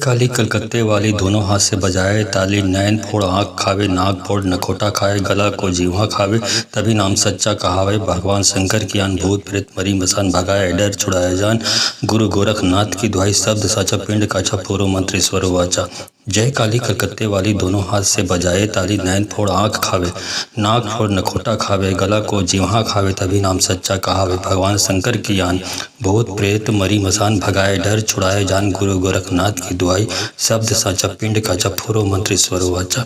काली कलकत्ते वाली दोनों हाथ से बजाए ताली, नैन फोड़ आँख खावे, नाक फोड़ नखोटा खाए, गला को जीवा खावे, तभी नाम सच्चा कहावे। भगवान शंकर की आन भूत प्रेत मरी मसान भगाए, डर छुड़ाया जान। गुरु गोरखनाथ की दुहाई, शब्द साचा पिंड का पूरो मंत्र ईश्वर वाचा। जय काली कलकत्ते वाली दोनों हाथ से बजाए ताली, नैन फोड़ आँख खावे, नाक फोड़ नखोटा खावे, गला को जीवा खावे, तभी नाम सच्चा कहावे। भगवान शंकर की आन भूत प्रेत मरी मसान भगाए, डर छुड़ाए जान। गुरु गोरखनाथ की दुआई, शब्द साचा पिंड का पूरो मंत्र ईश्वर वाचा।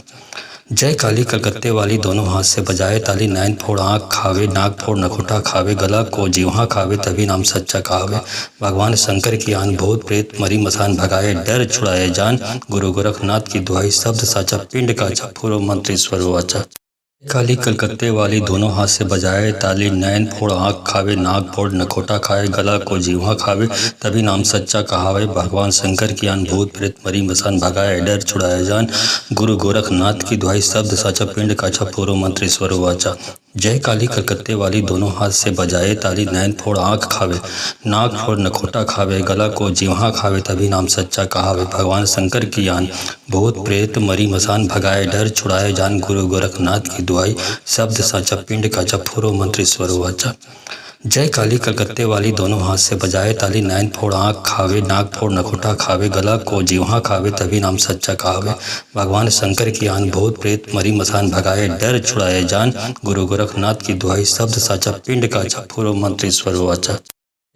जय काली कलकत्ते वाली दोनों हाथ से बजाए ताली, नैन फोड़ आँख खावे, नाक फोड़ नखोटा खावे, गला को जीवा खावे, तभी नाम सच्चा कहावे। भगवान शंकर की आन भूत प्रेत मरी मसान भगाए, डर छुड़ाए जान। गुरु गोरखनाथ की दुआई, शब्द साचा पिंड का पूरो मंत्र ईश्वर वाचा। काली कलकत्ते वाली दोनों हाथ से बजाए ताली, नैन फोड़ आँख खावे, नाक फोड़ नखोटा खाए, गला को जीवा खावे, तभी नाम सच्चा कहावे। भगवान शंकर की आन भूत प्रेत मरी मसान भगाए, डर छुड़ाया जान। गुरु गोरखनाथ की दुहाई, शब्द साचा पिंड का पूरो मंत्र ईश्वर वाचा। जय काली कलकत्ते वाली दोनों हाथ से बजाए ताली, नैन फोड़ आँख खावे, नाक फोड़ नखोटा खावे, गला को जीवा खावे, तभी नाम सच्चा कहावे। भगवान शंकर की आन भूत प्रेत मरी मसान भगाए, डर छुड़ाए जान। गुरु गोरखनाथ की दुआई, शब्द साचा पिंड का पूरो मंत्र ईश्वर वाचा। जय काली कलकत्ते वाली दोनों हाथ से बजाए ताली, नैन फोड़ आँख खावे, नाक फोड़ नखोटा खावे, गला को जीवा खावे, तभी नाम सच्चा कहावे। भगवान शंकर की आन भूत प्रेत मरी मसान भगाए, डर छुड़ाए जान। गुरु गोरखनाथ की दुआई, शब्द साचा पिंड का पूरो मंत्र ईश्वर वाचा।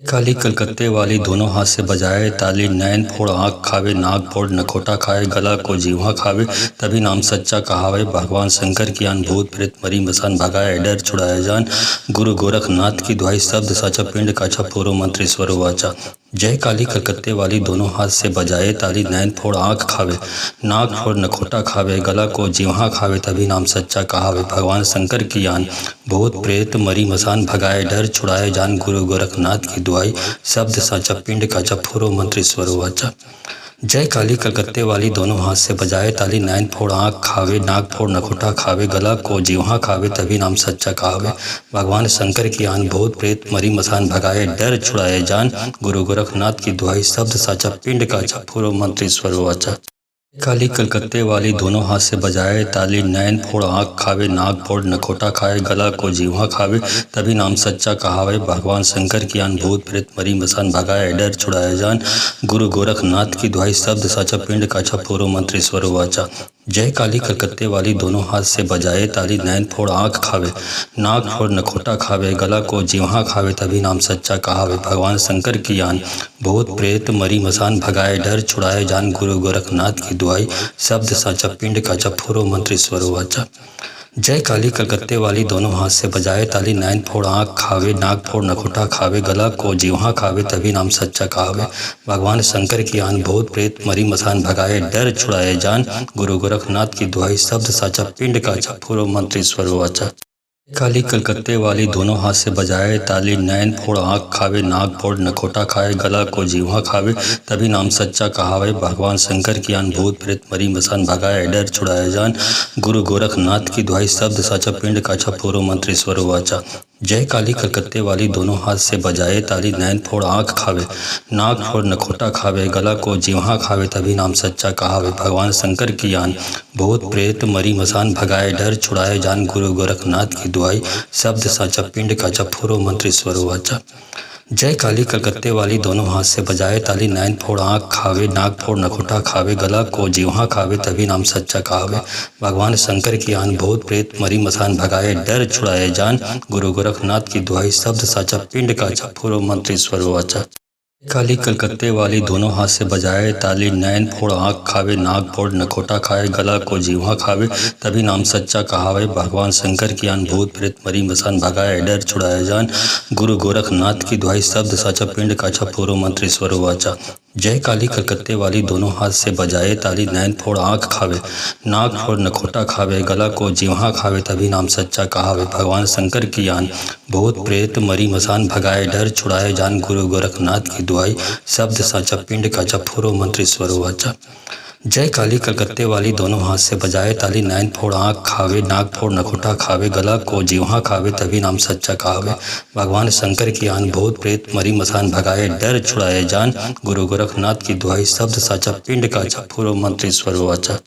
काली कलकत्ते वाली दोनों हाथ से बजाए ताली, नैन फोड़ आँख खावे, नाक फोड़ नखोटा खाए, गला को जीवा खावे, तभी नाम सच्चा कहावे। भगवान शंकर की आन भूत प्रेत मरी मसान भगाए, डर छुड़ाया जान। गुरु गोरखनाथ की दुहाई, शब्द साचा पिंड का पूरो मंत्र ईश्वर वाचा। जय काली कलकत्ते वाली दोनों हाथ से बजाए ताली, नैन फोड़ आँख खावे, नाक फोड़ नखोटा खावे, गला को जीवा खावे, तभी नाम सच्चा कहावे। भगवान शंकर की आन भूत प्रेत मरी मसान भगाए, डर छुड़ाए जान। गुरु गोरखनाथ की दुआई, शब्द साचा पिंड का पूरो मंत्र ईश्वर वाचा। जय काली कलकत्ते वाली दोनों हाथ से बजाए ताली, नैन फोड़ आँख खावे, नाक फोड़ नखोटा खावे, गला को जीवा खावे, तभी नाम सच्चा कहावे। भगवान शंकर की आन भूत प्रेत मरी मसान भगाए, डर छुड़ाए जान। गुरु गोरखनाथ की दुआई, शब्द साचा पिंड का पूरो मंत्र ईश्वर वाचा। काली कलकत्ते वाली दोनों हाथ से बजाए ताली, नैन फोड़ आँख खावे, नाक फोड़ नखोटा खाए, गला को जीवा खावे, तभी नाम सच्चा कहावे। भगवान शंकर की आन भूत प्रेत मरी मसान भगाए, डर छुड़ाया जान। गुरु गोरखनाथ की दुहाई, शब्द साचा पिंड का पूरो मंत्र ईश्वर वाचा। जय काली कलकत्ते वाली दोनों हाथ से बजाए ताली, नैन फोड़ आँख खावे, नाक फोड़ नखोटा खावे, गला को जीवा खावे, तभी नाम सच्चा कहावे। भगवान शंकर की आन भूत प्रेत मरी मसान भगाए, डर छुड़ाए जान। गुरु गोरखनाथ की दुआई, शब्द साचा पिंड का पूरो मंत्र ईश्वर वाचा। जय काली कलकत्ते वाली दोनों हाथ से बजाए ताली, नैन फोड़ आँख खावे, नाक फोड़ नखोटा खावे, गला को जीवा खावे, तभी नाम सच्चा कहावे। भगवान शंकर की आन भूत प्रेत मरी मसान भगाए, डर छुड़ाए जान। गुरु गोरखनाथ की दुआई, शब्द साचा पिंड का पूरो मंत्र ईश्वर वाचा। काली कलकत्ते वाली दोनों हाथ से बजाए ताली, नैन फोड़ आँख खावे, नाक फोड़ नखोटा खाए, गला को जीवा खावे, तभी नाम सच्चा कहावे। भगवान शंकर की आन भूत प्रेत मरी मसान भगाए, डर छुड़ाया जान। गुरु गोरखनाथ की दुहाई, शब्द साचा पिंड का पूरो मंत्र ईश्वर वाचा। जय काली कलकत्ते वाली दोनों हाथ से बजाए ताली, नैन फोड़ आँख खावे, नाक फोड़ नखोटा खावे, गला को जीवा खावे, तभी नाम सच्चा कहावे। भगवान शंकर की आन भूत प्रेत मरी मसान भगाए, डर छुड़ाए जान। गुरु गोरखनाथ की दुआई, शब्द साचा पिंड का पूरो मंत्र ईश्वर वाचा। जय काली कलकत्ते वाली दोनों हाथ से बजाए ताली, नैन फोड़ आँख खावे, नाक फोड़ नखोटा खावे, गला को जीवा खावे, तभी नाम सच्चा कहावे। भगवान शंकर की आन भूत प्रेत मरी मसान भगाए, डर छुड़ाए जान। गुरु गोरखनाथ की दुआई, शब्द साचा पिंड का पूरो मंत्र ईश्वर वाचा। काली कलकत्ते वाली दोनों हाथ से बजाए ताली, नैन फोड़ आँख खावे, नाक फोड़ नखोटा खाए, गला को जीवा खावे, तभी नाम सच्चा कहावे। भगवान शंकर की आन भूत प्रेत मरी मसान भगाए, डर छुड़ाया जान। गुरु गोरखनाथ की दुहाई, शब्द साचा पिंड का पूरो मंत्र ईश्वर वाचा। जय काली कलकत्ते वाली दोनों हाथ से बजाए ताली, नैन फोड़ आँख खावे, नाक फोड़ नखोटा खावे, गला को जीवा खावे, तभी नाम सच्चा कहावे। भगवान शंकर की आन भूत प्रेत मरी मसान भगाए, डर छुड़ाए जान। गुरु गोरखनाथ की दुआई, शब्द साचा पिंड का पूरो मंत्र ईश्वर वाचा। जय काली कलकत्ते वाली दोनों हाथ से बजाए ताली, नैन फोड़ आँख खावे, नाक फोड़ नखोटा खावे, गला को जीवा खावे, तभी नाम सच्चा कहावे। भगवान शंकर की आन, भूत प्रेत मरी मसान भगाए, डर छुड़ाए जान, गुरु गोरखनाथ की दुहाई, शब्द साचा पिंड का पूर्व मंत्री स्वर वाचा।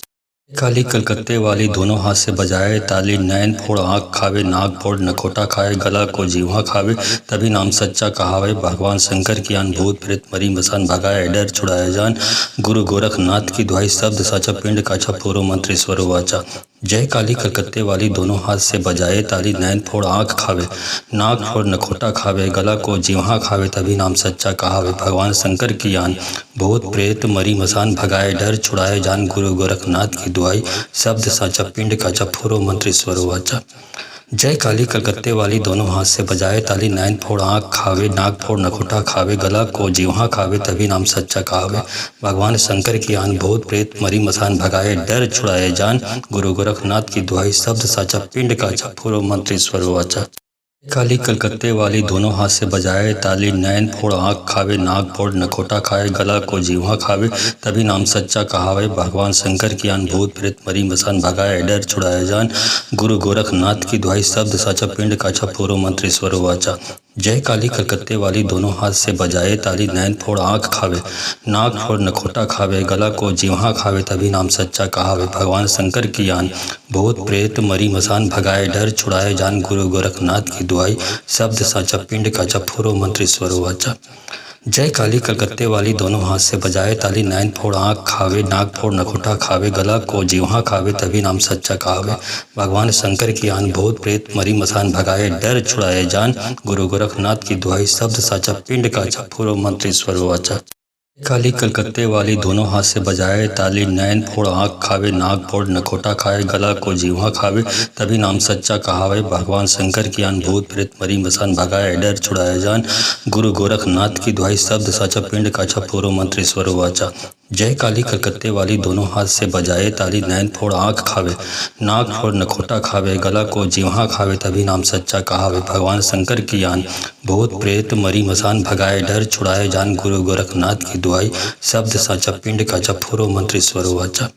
काली कलकत्ते वाली दोनों हाथ से बजाए ताली, नैन फोड़ आँख खावे, नाक फोड़ नखोटा खाए, गला को जीवा खावे, तभी नाम सच्चा कहावे। भगवान शंकर की आन, भूत प्रेत मरी मसान भगाए, डर छुड़ाए जान, गुरु गोरखनाथ की दुहाई, शब्द साचा पिंड का पूर्व मंत्री स्वर वाचा। जय काली कलकत्ते वाली दोनों हाथ से बजाए ताली, नैन फोड़ आँख खावे, नाक फोड़ नखोटा खावे, गला को जीवा खावे, तभी नाम सच्चा कहावे। भगवान शंकर की आन, भूत प्रेत मरी मसान भगाए, डर छुड़ाए जान, गुरु गोरखनाथ की दुहाई, शब्द साचा पिंड का पूर्व मंत्री स्वर वाचा। जय काली कलकत्ते वाली दोनों हाथ से बजाए ताली, नैन फोड़ आँख खावे, नाक फोड़ नखोटा खावे, गला को जीवा खावे, तभी नाम सच्चा कहावे। भगवान शंकर की आन, भूत प्रेत मरी मसान भगाए, डर छुड़ाए जान, गुरु गोरखनाथ की दुहाई, शब्द साचा पिंड का पूर्व मंत्री स्वर वाचा। काली कलकत्ते वाली दोनों हाथ से बजाए ताली, नैन फोड़ आँख खावे, नाक फोड़ नखोटा खाए, गला को जीवा खावे, तभी नाम सच्चा कहावे। भगवान शंकर की आन, भूत प्रेत मरी मसान भगाए, डर छुड़ाए जान, गुरु गोरखनाथ की दुहाई, शब्द साचा पिंड का पूर्व मंत्री स्वर वाचा। जय काली कलकत्ते वाली दोनों हाथ से बजाए ताली, नैन फोड़ आँख खावे, नाक फोड़ नखोटा खावे, गला को जीवा खावे, तभी नाम सच्चा कहावे। भगवान शंकर की आन, भूत प्रेत मरी मसान भगाए, डर छुड़ाए जान, गुरु गोरखनाथ की दुहाई, शब्द साचा पिंड का पूर्व मंत्री स्वर वाचा। जय काली कलकत्ते वाली दोनों हाथ से बजाए ताली, नैन फोड़ आँख खावे, नाक फोड़ नखोटा खावे, गला को जीवा खावे, तभी नाम सच्चा कहावे। भगवान शंकर की आन, भूत प्रेत मरी मसान भगाए, डर छुड़ाए जान, गुरु गोरखनाथ की दुहाई, शब्द साचा पिंड का पूर्व मंत्री स्वर वाचा। काली कलकत्ते वाली दोनों हाथ से बजाए ताली, नैन फोड़ आँख खावे, नाक फोड़ नखोटा खाए, गला को जीवा खावे, तभी नाम सच्चा कहावे। भगवान शंकर की आन, भूत प्रेत मरी मसान भगाए, डर छुड़ाए जान, गुरु गोरखनाथ की दुहाई, शब्द साचा पिंड का पूर्व मंत्री स्वर वाचा। जय काली कलकत्ते वाली दोनों हाथ से बजाए ताली, नैन फोड़ आँख खावे, नाक फोड़ नखोटा खावे, गला को जीवा खावे, तभी नाम सच्चा कहावे। भगवान शंकर की आन, भूत प्रेत मरी मसान भगाए, डर छुड़ाए जान, गुरु गोरखनाथ की दुहाई, शब्द साचा पिंड का पूर्व मंत्री स्वर वाचा।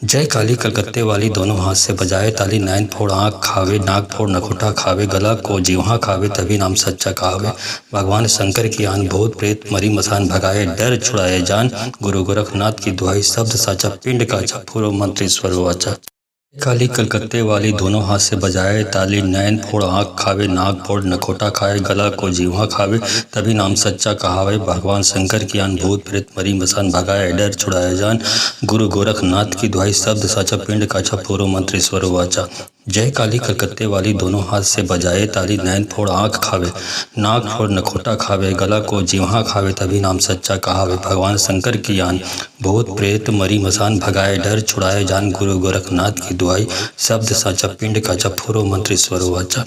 जय काली कलकत्ते वाली दोनों हाथ से बजाए ताली, नैन फोड़ आँख खावे, नाक फोड़ नखोटा खावे, गला को जीवा खावे, तभी नाम सच्चा कहावे। भगवान शंकर की आन, भूत प्रेत मरी मसान भगाए, डर छुड़ाए जान, गुरु गोरखनाथ की दुहाई, शब्द साचा पिंड का पूर्व मंत्री स्वर वाचा। काली कलकत्ते वाली दोनों हाथ से बजाए ताली, नैन फोड़ आँख खावे, नाक फोड़ नखोटा खाए, गला को जीवा खावे, तभी नाम सच्चा कहावे। भगवान शंकर की आन, भूत प्रेत मरी मसान भगाए, डर छुड़ाए जान, गुरु गोरखनाथ की दुहाई, शब्द साचा पिंड का पूर्व मंत्री स्वर वाचा। जय काली कलकत्ते वाली दोनों हाथ से बजाए ताली, नैन फोड़ आँख खावे, नाक फोड़ नखोटा खावे, गला को जीवा खावे, तभी नाम सच्चा कहावे। भगवान शंकर की आन, भूत प्रेत मरी मसान भगाए, डर छुड़ाए जान, गुरु गोरखनाथ की दुहाई, शब्द साचा पिंड का पूर्व मंत्री स्वर वाचा।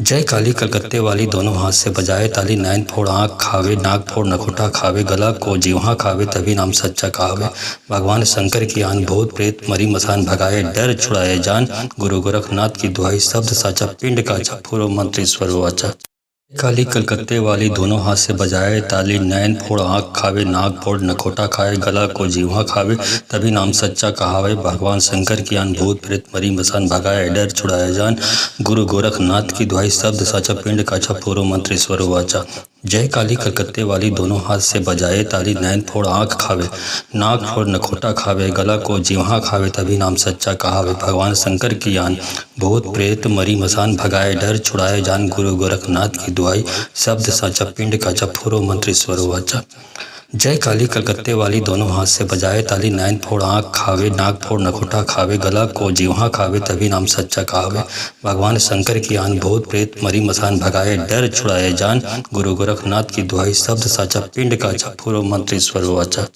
जय काली कलकत्ते वाली दोनों हाथ से बजाए ताली, नैन फोड़ आँख खावे, नाक फोड़ नखोटा खावे, गला को जीवा खावे, तभी नाम सच्चा कहावे। भगवान शंकर की आन, भूत प्रेत मरी मसान भगाए, डर छुड़ाए जान, गुरु गोरखनाथ की दुहाई, शब्द साचा पिंड का पूर्व मंत्री स्वर वाचा। काली कलकत्ते वाली दोनों हाथ से बजाए ताली, नैन फोड़ आँख खावे, नाक फोड़ नखोटा खाए, गला को जीवा खावे, तभी नाम सच्चा कहावे। भगवान शंकर की आन, भूत प्रेत मरी मसान भगाए, डर छुड़ाए जान, गुरु गोरखनाथ की दुहाई, शब्द साचा पिंड का पूर्व मंत्री स्वर वाचा। जय काली कलकत्ते वाली दोनों हाथ से बजाए ताली, नैन फोड़ आँख खावे, नाक फोड़ नखोटा खावे, गला को जीवा खावे, तभी नाम सच्चा कहावे। भगवान शंकर की आन, भूत प्रेत मरी मसान भगाए, डर छुड़ाए जान, गुरु गोरखनाथ की दुहाई, शब्द साचा पिंड का पूर्व मंत्री स्वर वाचा। जय काली कलकत्ते वाली दोनों हाथ से बजाए ताली, नैन फोड़ आँख खावे, नाक फोड़ नखोटा खावे, गला को जीवा खावे, तभी नाम सच्चा कहावे। भगवान शंकर की आन, भूत प्रेत मरी मसान भगाए, डर छुड़ाए जान, गुरु गोरखनाथ की दुहाई, शब्द साचा पिंड का पूर्व मंत्री स्वर वाचा।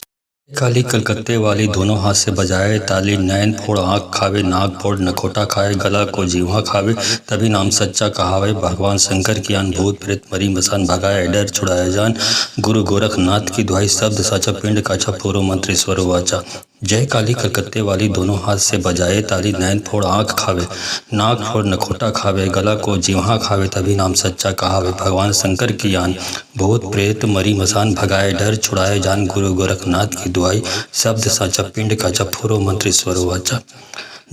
काली कलकत्ते वाली दोनों हाथ से बजाए ताली, नैन फोड़ आँख खावे, नाक फोड़ नखोटा खाए, गला को जीवा खावे, तभी नाम सच्चा कहावे। भगवान शंकर की आन, भूत प्रेत मरी मसान भगाए, डर छुड़ाए जान, गुरु गोरखनाथ की दुहाई, शब्द साचा पिंड का पूर्व मंत्री स्वर वाचा। जय काली कलकत्ते वाली दोनों हाथ से बजाए ताली, नैन फोड़ आँख खावे, नाक फोड़ नखोटा खावे, गला को जीवा खावे, तभी नाम सच्चा कहावे। भगवान शंकर की आन, भूत प्रेत मरी मसान भगाए, डर छुड़ाए जान, गुरु गोरखनाथ की दुआई, शब्द साचा पिंड का जपफुरो मंत्र ईश्वर वाचा।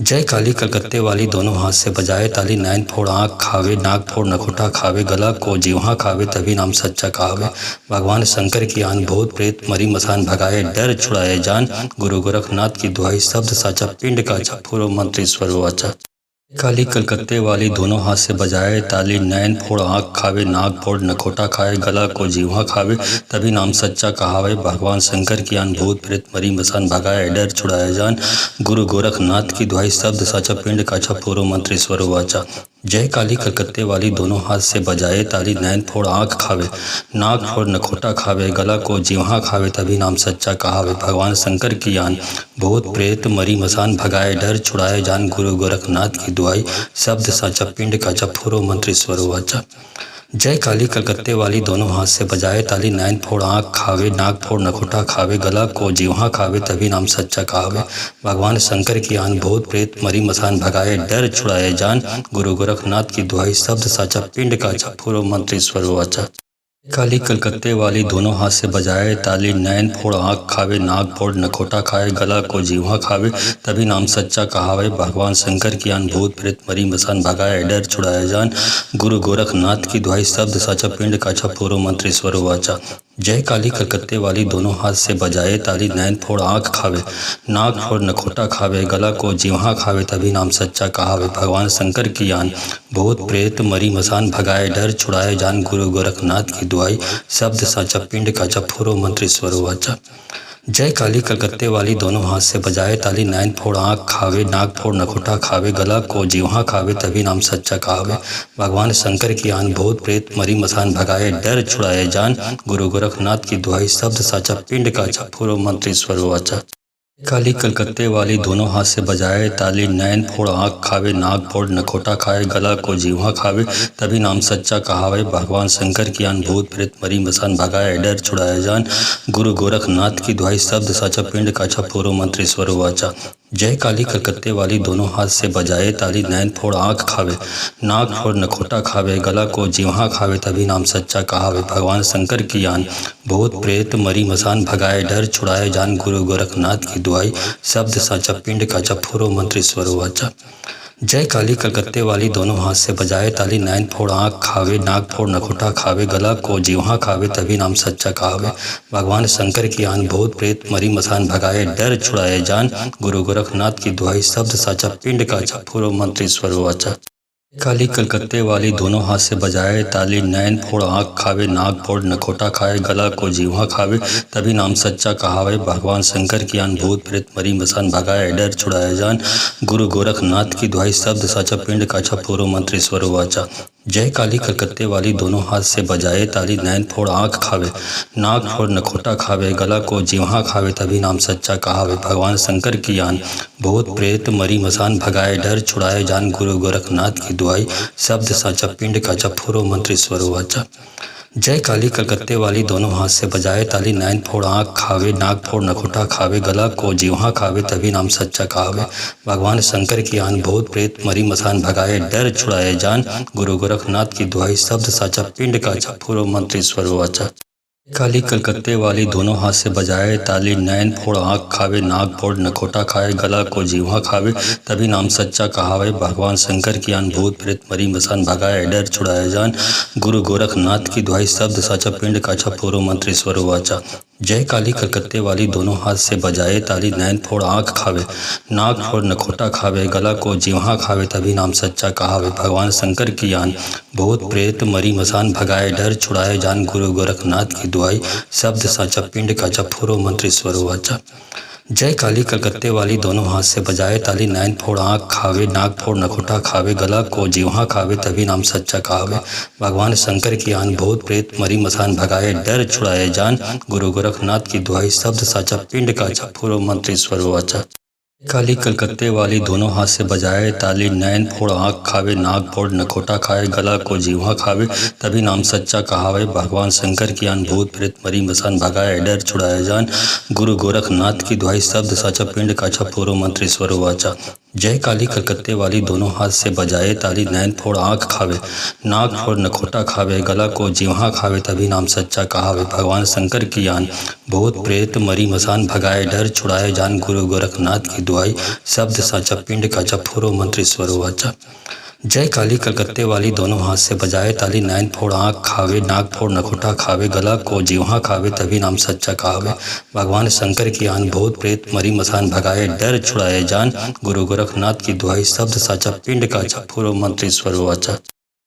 जय काली कलकत्ते वाली दोनों हाथ से बजाए ताली, नैन फोड़ आँख खावे, नाक फोड़ नखोटा खावे, गला को जीवा खावे, तभी नाम सच्चा कहावे। भगवान शंकर की आन, भूत प्रेत मरी मसान भगाए, डर छुड़ाए जान, गुरु गोरखनाथ की दुआई, शब्द साचा पिंड का जपफुरो मंत्र ईश्वर वाचा। काली कलकत्ते वाली दोनों हाथ से बजाए ताली, नैन फोड़ आँख खावे, नाक फोड़ नखोटा खाए, गला को जीवा खावे, तभी नाम सच्चा कहावे। भगवान शंकर की आन, भूत प्रेत मरी मसान भगाए, डर छुड़ाए जान, गुरु गोरखनाथ की दुआई, शब्द साचा पिंड का जपफुरो मंत्र ईश्वर वाचा। जय काली कलकत्ते वाली दोनों हाथ से बजाए ताली, नैन फोड़ आँख खावे, नाक फोड़ नखोटा खावे, गला को जीवा खावे, तभी नाम सच्चा कहावे। भगवान शंकर की आन, भूत प्रेत मरी मसान भगाए, डर छुड़ाए जान, गुरु गोरखनाथ की दुआई, शब्द साचा पिंड का जपफुरो मंत्र ईश्वर वाचा। जय काली कलकत्ते वाली दोनों हाथ से बजाए ताली, नैन फोड़ आँख खावे, नाक फोड़ नखोटा खावे, गला को जीवा खावे, तभी नाम सच्चा कहावे। भगवान शंकर की आन, भूत प्रेत मरी मसान भगाए, डर छुड़ाए जान, गुरु गोरखनाथ की दुआई, शब्द साचा पिंड का जपफुरो मंत्र ईश्वर वाचा। काली कलकत्ते वाली दोनों हाथ से बजाए ताली, नैन फोड़ आँख खावे, नाक फोड़ नखोटा खाए, गला को जीवा खावे, तभी नाम सच्चा कहावे। भगवान शंकर की आन, भूत प्रेत मरी मसान भगाए, डर छुड़ाए जान, गुरु गोरखनाथ की दुआई, शब्द साचा पिंड का जपफुरो मंत्र ईश्वर वाचा। जय काली कलकत्ते वाली दोनों हाथ से बजाए ताली, नैन फोड़ आँख खावे, नाक फोड़ नखोटा खावे, गला को जीवा खावे, तभी नाम सच्चा कहावे। भगवान शंकर की आन, भूत प्रेत मरी मसान भगाए, डर छुड़ाए जान, गुरु गोरखनाथ की दुआई, शब्द साचा पिंड का जपफुरो मंत्र ईश्वर वाचा। जय काली कलकत्ते वाली दोनों हाथ से बजाए ताली, नैन फोड़ आँख खावे, नाक फोड़ नखोटा खावे, गला को जीवा खावे, तभी नाम सच्चा कहावे। भगवान शंकर की आन, भूत प्रेत मरी मसान भगाए, डर छुड़ाए जान, गुरु गोरखनाथ की दुआई, शब्द साचा पिंड का जपफुरो मंत्र ईश्वर वाचा। काली कलकत्ते वाली दोनों हाथ से बजाए ताली, नैन फोड़ आँख खावे, नाक फोड़ नखोटा खाए, गला को जीवा खावे, तभी नाम सच्चा कहावे। भगवान शंकर की आन, भूत प्रेत मरी मसान भगाए, डर छुड़ाए जान, गुरु गोरखनाथ की दुआई, शब्द साचा पिंड का जपफुरो मंत्र ईश्वर वाचा। जय काली कलकत्ते वाली दोनों हाथ से बजाए ताली, नैन फोड़ आँख खावे, नाक फोड़ नखोटा खावे, गला को जीवा खावे, तभी नाम सच्चा कहावे। भगवान शंकर की आन, भूत प्रेत मरी मसान भगाए, डर छुड़ाए जान, गुरु गोरखनाथ की दुआई, शब्द साचा पिंड का जपफुरो मंत्र ईश्वर वाचा। जय काली कलकत्ते वाली दोनों हाथ से बजाए ताली, नैन फोड़ आँख खावे, नाक फोड़ नखोटा खावे, गला को जीवा खावे, तभी नाम सच्चा कहावे। भगवान शंकर की आन, भूत प्रेत मरी मसान भगाए, डर छुड़ाए जान, गुरु गोरखनाथ की दुआई, शब्द साचा पिंड का जपफुरो मंत्र ईश्वर वाचा। काली कलकत्ते वाली दोनों हाथ से बजाए ताली, नैन फोड़ आँख खावे, नाक फोड़ नखोटा खाए, गला को जीवा खावे, तभी नाम सच्चा कहावे। भगवान शंकर की आन, भूत प्रेत मरी मसान भगाए, डर छुड़ाए जान, गुरु गोरखनाथ की दुआई, शब्द साचा पिंड का जपफुरो मंत्र ईश्वर वाचा। जय काली कलकत्ते वाली दोनों हाथ से बजाए ताली, नैन फोड़ आँख खावे, नाक फोड़ नखोटा खावे, गला को जीवा खावे, तभी नाम सच्चा कहावे। भगवान शंकर की आन, भूत प्रेत मरी मसान भगाए, डर छुड़ाए जान, गुरु गोरखनाथ की दुआई, शब्द साचा पिंड का जपफुरो मंत्र ईश्वर वाचा। जय काली कलकत्ते वाली दोनों हाथ से बजाए ताली, नैन फोड़ आँख खावे, नाक फोड़ नखोटा खावे, गला को जीवा खावे, तभी नाम सच्चा कहावे। भगवान शंकर की आन, भूत प्रेत मरी मसान भगाए, डर छुड़ाए जान, गुरु गोरखनाथ की दुआई, शब्द साचा पिंड का जपफुरो मंत्र ईश्वर वाचा। काली कलकत्ते वाली दोनों हाथ से बजाए ताली, नैन फोड़ आँख खावे, नाक फोड़ नखोटा खाए, गला को जीवा खावे, तभी नाम सच्चा कहावे। भगवान शंकर की आन, भूत प्रेत मरी मसान भगाए, डर छुड़ाए जान, गुरु गोरखनाथ की दुआई, शब्द साचा पिंड का जपफुरो मंत्र ईश्वर वाचा। जय काली कलकत्ते वाली दोनों हाथ से बजाए ताली, नैन फोड़ आँख खावे, नाक फोड़ नखोटा खावे, गला को जीवा खावे, तभी नाम सच्चा कहावे। भगवान शंकर की आन, भूत प्रेत मरी मसान भगाए, डर छुड़ाए जान, गुरु गोरखनाथ की दुआई, शब्द साचा पिंड का जपफुरो मंत्र ईश्वर वाचा। जय काली कलकत्ते वाली दोनों हाथ से बजाए ताली, नैन फोड़ आँख खावे, नाक फोड़ नखोटा खावे, गला को जीवा खावे, तभी नाम सच्चा कहावे। भगवान शंकर की आन, भूत प्रेत मरी मसान भगाए, डर छुड़ाए जान, गुरु गोरखनाथ की दुआई, शब्द साचा पिंड का जपफुरो मंत्र ईश्वर वाचा। काली कलकत्ते वाली दोनों हाथ से बजाए ताली, नैन फोड़ आँख खावे, नाक फोड़ नखोटा खाए, गला को जीवा खावे, तभी नाम सच्चा कहावे। भगवान शंकर की आन भूत प्रेत मरी मसान भगाए, डर छुड़ाए जान। गुरु गोरखनाथ की दुहाई, शब्द साचा पिंड काछा पूरो मंत्र ईश्वर वाचा। जय काली कलकत्ते वाली दोनों हाथ से बजाए ताली, नैन फोड़ आँख खावे, नाक फोड़ नखोटा खावे, गला को जीवा खावे, तभी नाम सच्चा कहावे। भगवान शंकर की आन भूत प्रेत मरी मसान भगाए, डर छुड़ाए जान। गुरु गोरखनाथ की दुहाई, शब्द साचा पिंड काचा पूरो मंत्र ईश्वर वाचा। जय काली कलकत्ते वाली दोनों हाथ से बजाए ताली, नैन फोड़ आँख खावे, नाक फोड़ नखोटा खावे, गला को जीवा खावे, तभी नाम सच्चा कहावे। भगवान शंकर की आन भूत प्रेत मरी मसान भगाए, डर छुड़ाए जान। गुरु गोरखनाथ की दुहाई, शब्द साचा पिंड काचा पूरो मंत्र ईश्वर वाचा।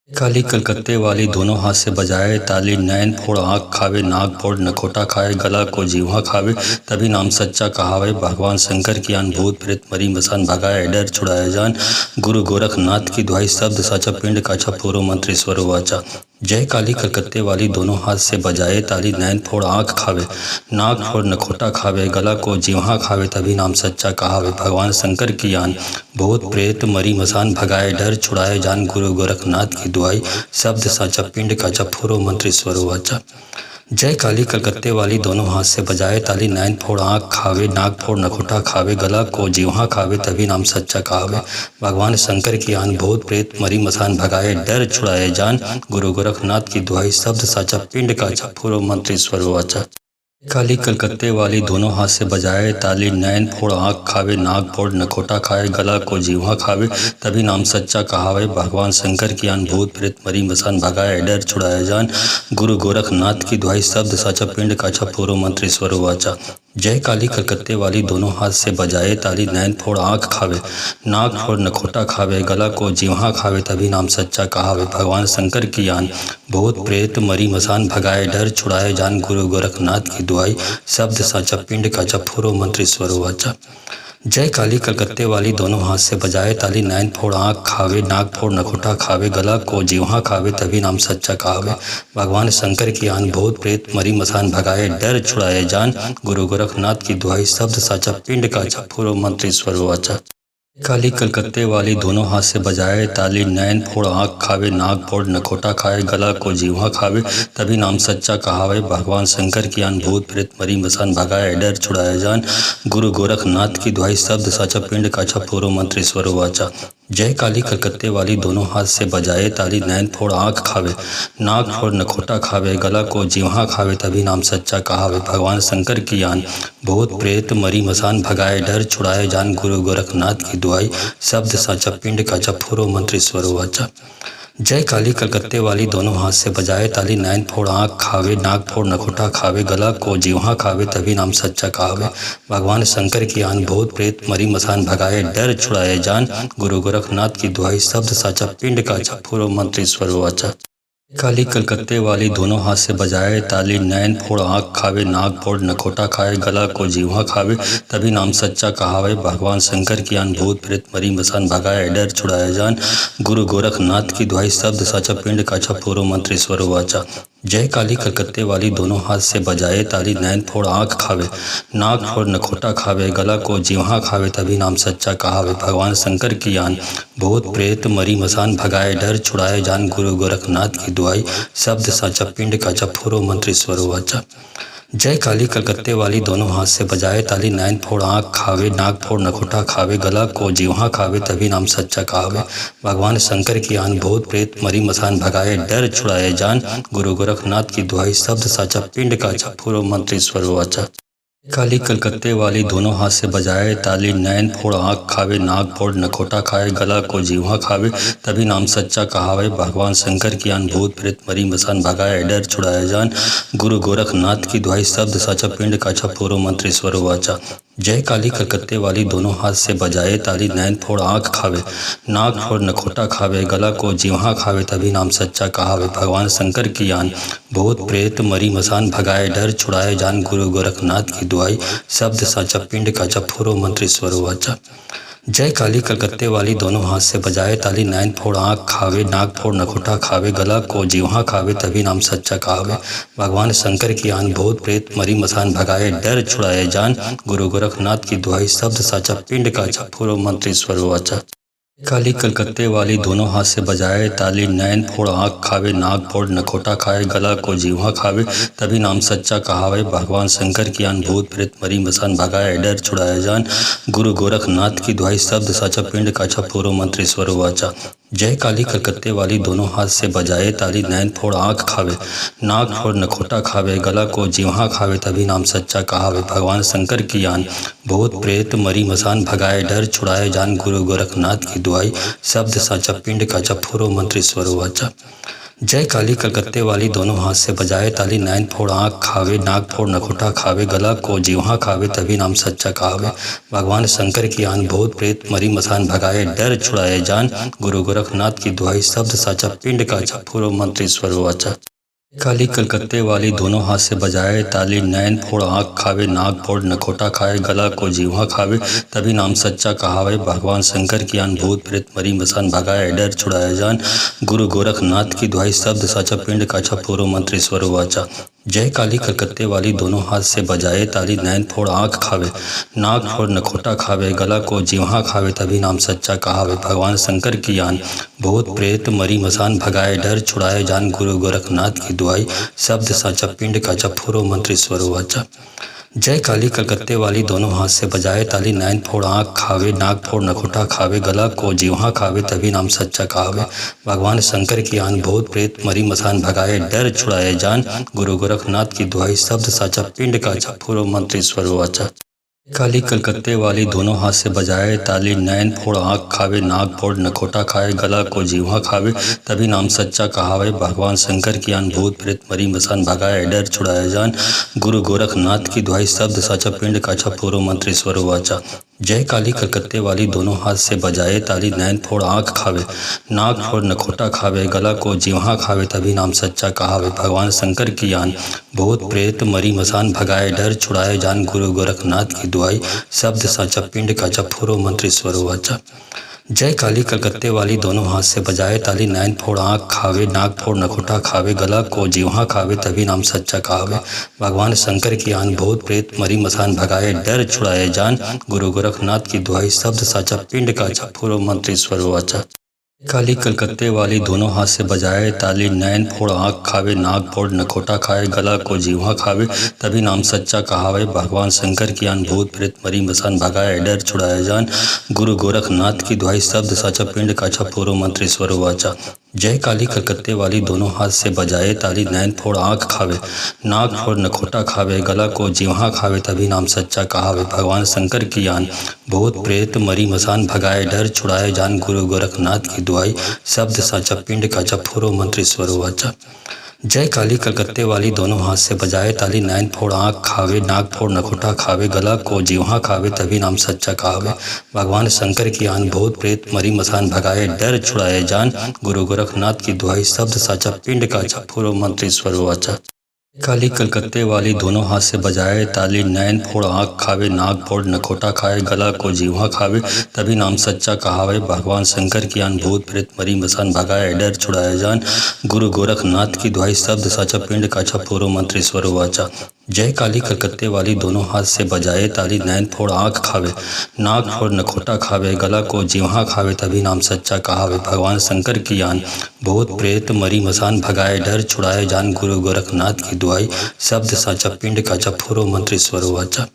काली कलकत्ते वाली दोनों हाथ से बजाए ताली, नैन फोड़ आँख खावे, नाक फोड़ नखोटा खाए, गला को जीवा खावे, तभी नाम सच्चा कहावे। भगवान शंकर की आन भूत प्रेत मरी मसान भगाए, डर छुड़ाए जान। गुरु गोरखनाथ की दुहाई, शब्द साचा पिंड काछा पूरो मंत्र ईश्वर वाचा। जय काली कलकत्ते वाली दोनों हाथ से बजाए ताली, नैन फोड़ आँख खावे, नाक फोड़ नखोटा खावे, गला को जीवा खावे, तभी नाम सच्चा कहावे। भगवान शंकर की आन भूत प्रेत मरी मसान भगाए, डर छुड़ाए जान। गुरु गोरखनाथ की दुहाई, शब्द साचा पिंड काचा पूरो मंत्र ईश्वर वाचा। जय काली कलकत्ते वाली दोनों हाथ से बजाए ताली, नैन फोड़ आँख खावे, नाक फोड़ नखोटा खावे, गला को जीवा खावे, तभी नाम सच्चा कहावे। भगवान शंकर की आन भूत प्रेत मरी मसान भगाए, डर छुड़ाए जान। गुरु गोरखनाथ की दुहाई, शब्द साचा पिंड काचा पूरो मंत्र ईश्वर वाचा। काली कलकत्ते वाली दोनों हाथ से बजाए ताली, नैन फोड़ आँख खावे, नाक फोड़ नखोटा खाए, गला को जीवा खावे, तभी नाम सच्चा कहावे। भगवान शंकर की आन भूत प्रेत मरी मसान भगाए, डर छुड़ाए जान। गुरु गोरखनाथ की दुहाई, शब्द साचा पिंड काछा पूरो मंत्र ईश्वर वाचा। जय काली कलकत्ते वाली दोनों हाथ से बजाए ताली, नैन फोड़ आँख खावे, नाक फोड़ नखोटा खावे, गला को जीवा खावे, तभी नाम सच्चा कहावे। भगवान शंकर की आन भूत प्रेत मरी मसान भगाए, डर छुड़ाए जान। गुरु गोरखनाथ की दुहाई, शब्द साचा पिंड काचा पूरो मंत्र ईश्वर वाचा। जय काली कलकत्ते वाली दोनों हाथ से बजाए ताली, नैन फोड़ आँख खावे, नाक फोड़ नखोटा खावे, गला को जीवा खावे, तभी नाम सच्चा कहावे। भगवान शंकर की आन भूत प्रेत मरी मसान भगाए, डर छुड़ाए जान। गुरु गोरखनाथ की दुहाई, शब्द साचा पिंड काचा पूरो मंत्र ईश्वर वाचा। काली कलकत्ते वाली दोनों हाथ से बजाए ताली, नैन फोड़ आँख खावे, नाक फोड़ नखोटा खाए, गला को जीवा खावे, तभी नाम सच्चा कहावे। भगवान शंकर की आन भूत प्रेत मरी मसान भगाए, डर छुड़ाए जान। गुरु गोरखनाथ की दुहाई, शब्द साचा पिंड काछा पूरो मंत्र ईश्वर वाचा। जय काली कलकत्ते वाली दोनों हाथ से बजाए ताली, नैन फोड़ आँख खावे, नाक फोड़ नखोटा खावे, गला को जीवा खावे, तभी नाम सच्चा कहावे। भगवान शंकर की आन भूत प्रेत मरी मसान भगाए, डर छुड़ाए जान। गुरु गोरखनाथ की दुहाई, शब्द साचा पिंड काचा पूरो मंत्र ईश्वर वाचा। जय काली कलकत्ते वाली दोनों हाथ से बजाए ताली, नैन फोड़ आँख खावे, नाक फोड़ नखोटा खावे, गला को जीवा खावे, तभी नाम सच्चा कहावे। भगवान शंकर की आन भूत प्रेत मरी मसान भगाए, डर छुड़ाए जान। गुरु गोरखनाथ की दुहाई, शब्द साचा पिंड काचा पूरो मंत्र ईश्वर वाचा। काली कलकत्ते वाली दोनों हाथ से बजाए ताली, नैन फोड़ आँख खावे, नाक फोड़ नखोटा खाए, गला को जीवा खावे, तभी नाम सच्चा कहावे। भगवान शंकर की आन भूत प्रेत मरी मसान भगाए, डर छुड़ाए जान। गुरु गोरखनाथ की दुहाई, शब्द साचा पिंड काछा पूरो मंत्र ईश्वर वाचा। जय काली कलकत्ते वाली दोनों हाथ से बजाए ताली, नैन फोड़ आँख खावे, नाक फोड़ नखोटा खावे, गला को जीवा खावे, तभी नाम सच्चा कहावे। भगवान शंकर की आन भूत प्रेत मरी मसान भगाए, डर छुड़ाए जान। गुरु गोरखनाथ की दुहाई, शब्द साचा पिंड काचा पूरो मंत्र ईश्वर वाचा। जय काली कलकत्ते वाली दोनों हाथ से बजाए ताली, नैन फोड़ आँख खावे, नाक फोड़ नखोटा खावे, गला को जीवा खावे, तभी नाम सच्चा कहावे। भगवान शंकर की आन भूत प्रेत मरी मसान भगाए, डर छुड़ाए जान। गुरु गोरखनाथ की दुहाई, शब्द साचा पिंड काचा पूरो मंत्र ईश्वर वाचा। काली कलकत्ते वाली दोनों हाथ से बजाए ताली, नैन फोड़ आँख खावे, नाक फोड़ नखोटा खाए, गला को जीवा खावे, तभी नाम सच्चा कहावे। भगवान शंकर की आन भूत प्रेत मरी मसान भगाए, डर छुड़ाए जान। गुरु गोरखनाथ की दुहाई, शब्द साचा पिंड काछा पूरो मंत्र ईश्वर वाचा। जय काली कलकत्ते वाली दोनों हाथ से बजाए ताली, नैन फोड़ आँख खावे, नाक फोड़ नखोटा खावे, गला को जीवा खावे, तभी नाम सच्चा कहावे। भगवान शंकर की आन भूत प्रेत मरी मसान भगाए, डर छुड़ाए जान। गुरु गोरखनाथ की दुहाई, शब्द साचा पिंड काचा पूरो मंत्र ईश्वर वाचा। जय काली कलकत्ते वाली दोनों हाथ से बजाए ताली, नैन फोड़ आँख खावे, नाक फोड़ नखोटा खावे, गला को जीवा खावे, तभी नाम सच्चा कहावे। भगवान शंकर की आन, भूत प्रेत मरी मसान भगाए, डर छुड़ाए जान, गुरु गोरखनाथ की दुहाई, शब्द साचा पिंड का फूरो मंत्रेश्वर वाचा। काली कलकत्ते वाली दोनों हाथ से बजाए ताली, नैन फोड़ आँख खावे, नाक फोड़ नखोटा खाए, गला को जीवा खावे, तभी नाम सच्चा कहावे। भगवान शंकर की आन, भूत प्रेत मरी मसान भगाए, डर छुड़ाए जान, गुरु गोरखनाथ की दुहाई, शब्द साचा पिंड का फूरो मंत्रेश्वर वाचा। जय काली कलकत्ते वाली दोनों हाथ से बजाए ताली, नैन फोड़ आँख खावे, नाक फोड़ नखोटा खावे, गला को जीवा खावे, तभी नाम सच्चा कहावे। भगवान शंकर की आन, भूत प्रेत मरी मसान भगाए, डर छुड़ाए जान, गुरु गोरखनाथ की दुहाई, शब्द साचा पिंड का फूरो मंत्रेश्वर वाचा। जय काली कलकत्ते वाली दोनों हाथ से बजाए ताली, नैन फोड़ आँख खावे, नाक फोड़ नखोटा खावे, गला को जीवा खावे, तभी नाम सच्चा कहावे। भगवान शंकर की आन, भूत प्रेत मरी मसान भगाए, डर छुड़ाए जान, गुरु गोरखनाथ की दुहाई, शब्द साचा पिंड का फूरो मंत्रेश्वर वाचा। काली कलकत्ते वाली दोनों हाथ से बजाए ताली, नैन फोड़ आँख खावे, नाक फोड़ नखोटा खाए, गला को जीवा खावे, तभी नाम सच्चा कहावे। भगवान शंकर की आन, भूत प्रेत मरी मसान भगाए, डर छुड़ाए जान, गुरु गोरखनाथ की दुहाई, शब्द साचा पिंड का फूरो मंत्रेश्वर वाचा। जय काली कलकत्ते वाली दोनों हाथ से बजाए ताली, नैन फोड़ आँख खावे, नाक फोड़ नखोटा खावे, गला को जीवा खावे, तभी नाम सच्चा कहावे। भगवान शंकर की आन, भूत प्रेत मरी मसान भगाए, डर छुड़ाए जान, गुरु गोरखनाथ की दुहाई, शब्द साचा पिंड का फूरो मंत्रेश्वर वाचा। जय काली कलकत्ते वाली दोनों हाथ से बजाए ताली, नैन फोड़ आँख खावे, नाक फोड़ नखोटा खावे, गला को जीवा खावे, तभी नाम सच्चा कहावे। भगवान शंकर की आन, भूत प्रेत मरी मसान भगाए, डर छुड़ाए जान, गुरु गोरखनाथ की दुहाई, शब्द साचा पिंड का फूरो मंत्रेश्वर वाचा। काली कलकत्ते वाली दोनों हाथ से बजाए ताली, नैन फोड़ आँख खावे, नाक फोड़ नखोटा खाए, गला को जीवा खावे, तभी नाम सच्चा कहावे। भगवान शंकर की आन, भूत प्रेत मरी मसान भगाए, डर छुड़ाए जान, गुरु गोरखनाथ की दुहाई, शब्द साचा पिंड का फूरो मंत्रेश्वर वाचा। जय काली कलकत्ते वाली दोनों हाथ से बजाए ताली, नैन फोड़ आँख खावे, नाक फोड़ नखोटा खावे, गला को जीवा खावे, तभी नाम सच्चा कहावे। भगवान शंकर की आन, भूत प्रेत मरी मसान भगाए, डर छुड़ाए जान, गुरु गोरखनाथ की दुहाई, शब्द साचा पिंड का फूरो मंत्रेश्वर वाचा। जय काली कलकत्ते वाली दोनों हाथ से बजाए ताली, नैन फोड़ आँख खावे, नाक फोड़ नखोटा खावे, गला को जीवा खावे, तभी नाम सच्चा कहावे। भगवान शंकर की आन, भूत प्रेत मरी मसान भगाए, डर छुड़ाए जान, गुरु गोरखनाथ की दुहाई, शब्द साचा पिंड का फूरो मंत्रेश्वर वाचा। काली कलकत्ते वाली दोनों हाथ से बजाए ताली, नैन फोड़ आँख खावे, नाक फोड़ नखोटा खाए, गला को जीवा खावे, तभी नाम सच्चा कहावे। भगवान शंकर की आन, भूत प्रेत मरी मसान भगाए, डर छुड़ाए जान, गुरु गोरखनाथ की दुहाई, शब्द साचा पिंड का फूरो मंत्रेश्वर वाचा। जय काली कलकत्ते वाली दोनों हाथ से बजाए ताली, नैन फोड़ आँख खावे, नाक फोड़ नखोटा खावे, गला को जीवा खावे, तभी नाम सच्चा कहावे। भगवान शंकर की आन, भूत प्रेत मरी मसान भगाए, डर छुड़ाए जान, गुरु गोरखनाथ की दुहाई, शब्द साचा पिंड का फूरो मंत्रेश्वर वाचा। जय काली कलकत्ते वाली दोनों हाथ से बजाए ताली, नैन फोड़ आँख खावे, नाक फोड़ नखोटा खावे, गला को जीवा खावे, तभी नाम सच्चा कहावे। भगवान शंकर की आन, भूत प्रेत मरी मसान भगाए, डर छुड़ाए जान, गुरु गोरखनाथ की दुहाई, शब्द साचा पिंड का फूरो मंत्रेश्वर वाचा। काली कलकत्ते वाली दोनों हाथ से बजाए ताली, नैन फोड़ आँख खावे, नाक फोड़ नखोटा खाए, गला को जीवा खावे, तभी नाम सच्चा कहावे। भगवान शंकर की आन, भूत प्रेत मरी मसान भगाए, डर छुड़ाए जान, गुरु गोरखनाथ की दुहाई, शब्द साचा पिंड का फूरो मंत्रेश्वर वाचा। जय काली कलकत्ते वाली दोनों हाथ से बजाए ताली, नैन फोड़ आँख खावे, नाक फोड़ नखोटा खावे, गला को जीवा खावे, तभी नाम सच्चा कहावे। भगवान शंकर की आन, भूत प्रेत मरी मसान भगाए, डर छुड़ाए जान, गुरु गोरखनाथ की दुहाई, शब्द साचा पिंड का फूरो मंत्रेश्वर वाचा।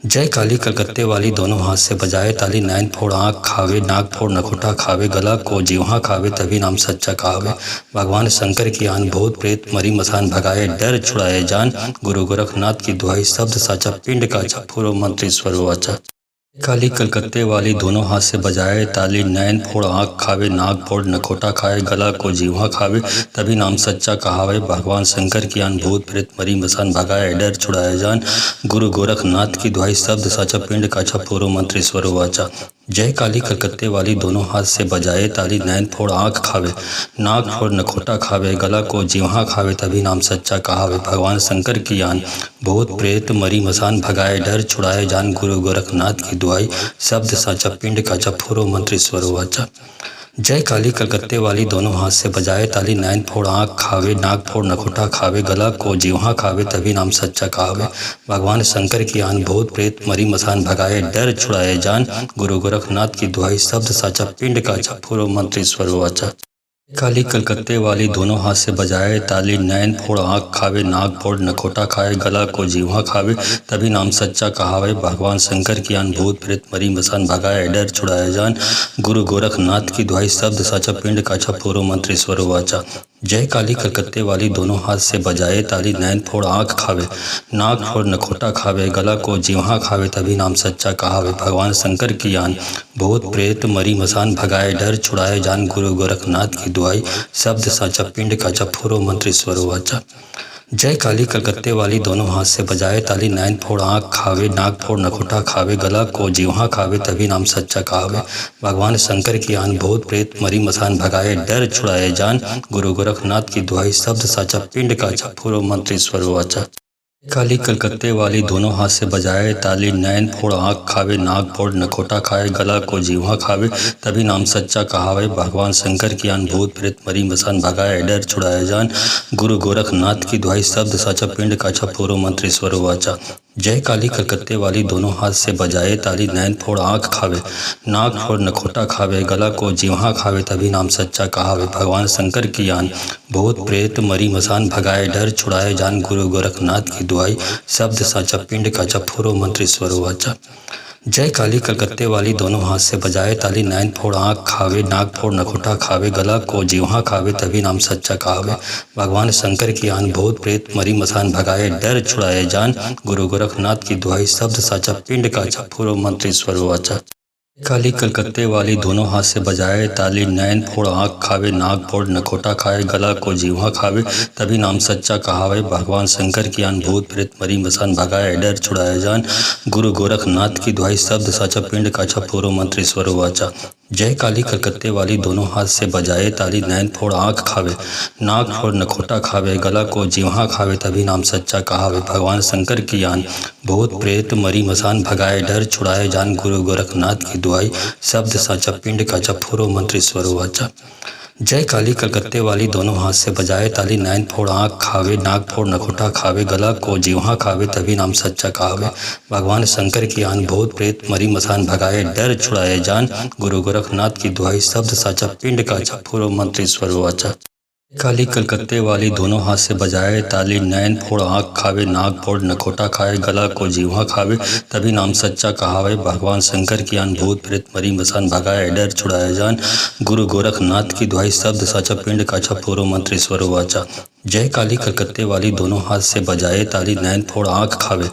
जय काली कलकत्ते वाली दोनों हाथ से बजाए ताली, नैन फोड़ आँख खावे, नाक फोड़ नखोटा खावे, गला को जीवा खावे, तभी नाम सच्चा कहावे। भगवान शंकर की आन, भूत प्रेत मरी मसान भगाए, डर छुड़ाए जान, गुरु गोरखनाथ की दुहाई, शब्द साचा पिंड का फूरो मंत्रेश्वर वाचा। काली कलकत्ते वाली दोनों हाथ से बजाए ताली, नैन फोड़ आँख खावे, नाक फोड़ नखोटा खाए, गला को जीवा खावे, तभी नाम सच्चा कहावे। भगवान शंकर की आन, भूत प्रेत मरी मसान भगाए, डर छुड़ाए जान, गुरु गोरखनाथ की दुहाई, शब्द साचा पिंड का फूरो मंत्रेश्वर वाचा। जय काली कलकत्ते वाली दोनों हाथ से बजाए ताली, नैन फोड़ आँख खावे, नाक फोड़ नखोटा खावे, गला को जीवा खावे, तभी नाम सच्चा कहावे। भगवान शंकर की आन, भूत प्रेत मरी मसान भगाए, डर छुड़ाए जान, गुरु गोरखनाथ की दुआई, शब्द साचा पिंड का जप फुरो मंत्र ईश्वर वाचा। जय काली कलकत्ते वाली दोनों हाथ से बजाए ताली, नैन फोड़ आँख खावे, नाक फोड़ नखोटा खावे, गला को जीवा खावे, तभी नाम सच्चा कहावे। भगवान शंकर की आन, भूत प्रेत मरी मसान भगाए, डर छुड़ाए जान, गुरु गोरखनाथ की दुआई, शब्द साचा पिंड का जप फुरो मंत्र ईश्वर वाचा। काली कलकत्ते वाली दोनों हाथ से बजाए ताली, नैन फोड़ आँख खावे, नाक फोड़ नखोटा खाए, गला को जीवा खावे, तभी नाम सच्चा कहावे। भगवान शंकर की आन, भूत प्रेत मरी मसान भगाए, डर छुड़ाए जान, गुरु गोरखनाथ की दुआई, शब्द साचा पिंड का जप फुरो मंत्र ईश्वर वाचा। जय काली कलकत्ते वाली दोनों हाथ से बजाए ताली, नैन फोड़ आँख खावे, नाक फोड़ नखोटा खावे, गला को जीवा खावे, तभी नाम सच्चा कहावे। भगवान शंकर की आन, भूत प्रेत मरी मसान भगाए, डर छुड़ाए जान, गुरु गोरखनाथ की दुआई, शब्द साचा पिंड का जप फुरो मंत्र ईश्वर वाचा। जय काली कलकत्ते वाली दोनों हाथ से बजाए ताली, नैन फोड़ आँख खावे, नाक फोड़ नखोटा खावे, गला को जीवा खावे, तभी नाम सच्चा कहावे। भगवान शंकर की आन, भूत प्रेत मरी मसान भगाए, डर छुड़ाए जान, गुरु गोरखनाथ की दुआई, शब्द साचा पिंड का जप फुरो मंत्र ईश्वर वाचा। काली कलकत्ते वाली दोनों हाथ से बजाए ताली, नैन फोड़ आँख खावे, नाक फोड़ नखोटा खाए, गला को जीवा खावे, तभी नाम सच्चा कहावे। भगवान शंकर की आन, भूत प्रेत मरी मसान भगाए, डर छुड़ाए जान, गुरु गोरखनाथ की दुआई, शब्द साचा पिंड का जप फुरो मंत्र ईश्वर वाचा। जय काली कलकत्ते वाली दोनों हाथ से बजाए ताली, नैन फोड़ आँख खावे, नाक फोड़ नखोटा खावे, गला को जीवा खावे, तभी नाम सच्चा कहावे। भगवान शंकर की आन, भूत प्रेत मरी मसान भगाए, डर छुड़ाए जान, गुरु गोरखनाथ की दुआई, शब्द साचा पिंड का जप फुरो मंत्र ईश्वर वाचा। जय काली कलकत्ते वाली दोनों हाथ से बजाए ताली, नैन फोड़ आँख खावे, नाक फोड़ नखोटा खावे, गला को जीवा खावे, तभी नाम सच्चा कहावे। भगवान शंकर की आन, भूत प्रेत मरी मसान भगाए, डर छुड़ाए जान, गुरु गोरखनाथ की दुआई, शब्द साचा पिंड का जप फुरो मंत्र ईश्वर वाचा। काली कलकत्ते वाली दोनों हाथ से बजाए ताली, नैन फोड़ आँख खावे, नाक फोड़ नखोटा खाए, गला को जीवा खावे, तभी नाम सच्चा कहावे। भगवान शंकर की आन, भूत प्रेत मरी मसान भगाए, डर छुड़ाए जान, गुरु गोरखनाथ की दुआई, शब्द साचा पिंड का जप फुरो मंत्र ईश्वर वाचा। जय काली कलकत्ते वाली दोनों हाथ से बजाए ताली, नैन फोड़ आँख खावे, नाक फोड़ नखोटा खावे, गला को जीवा खावे, तभी नाम सच्चा कहावे। भगवान शंकर की आन, भूत प्रेत मरी मसान भगाए, डर छुड़ाए जान, गुरु गोरखनाथ की दुआई, शब्द साचा पिंड का जप फुरो मंत्र ईश्वर वाचा। जय काली कलकत्ते वाली दोनों हाथ से बजाए ताली, नैन फोड़ आँख खावे, नाक फोड़ नखोटा खावे, गला को जीवा खावे, तभी नाम सच्चा कहावे। भगवान शंकर की आन, भूत प्रेत मरी मसान भगाए, डर छुड़ाए जान, गुरु गोरखनाथ की दुआई, शब्द साचा पिंड का जप फुरो मंत्र ईश्वर वाचा। काली कलकत्ते वाली दोनों हाथ से बजाए ताली, नैन फोड़ आँख खावे, नाक फोड़ नखोटा खाए, गला को जीवा खावे, तभी नाम सच्चा कहावे। भगवान शंकर की आन, भूत प्रेत मरी मसान भगाए, डर छुड़ाए जान, गुरु गोरखनाथ की दुआई, शब्द साचा पिंड का जप फुरो मंत्र ईश्वर वाचा। जय काली कलकत्ते वाली दोनों हाथ से बजाए ताली, नैन फोड़ आँख खावे,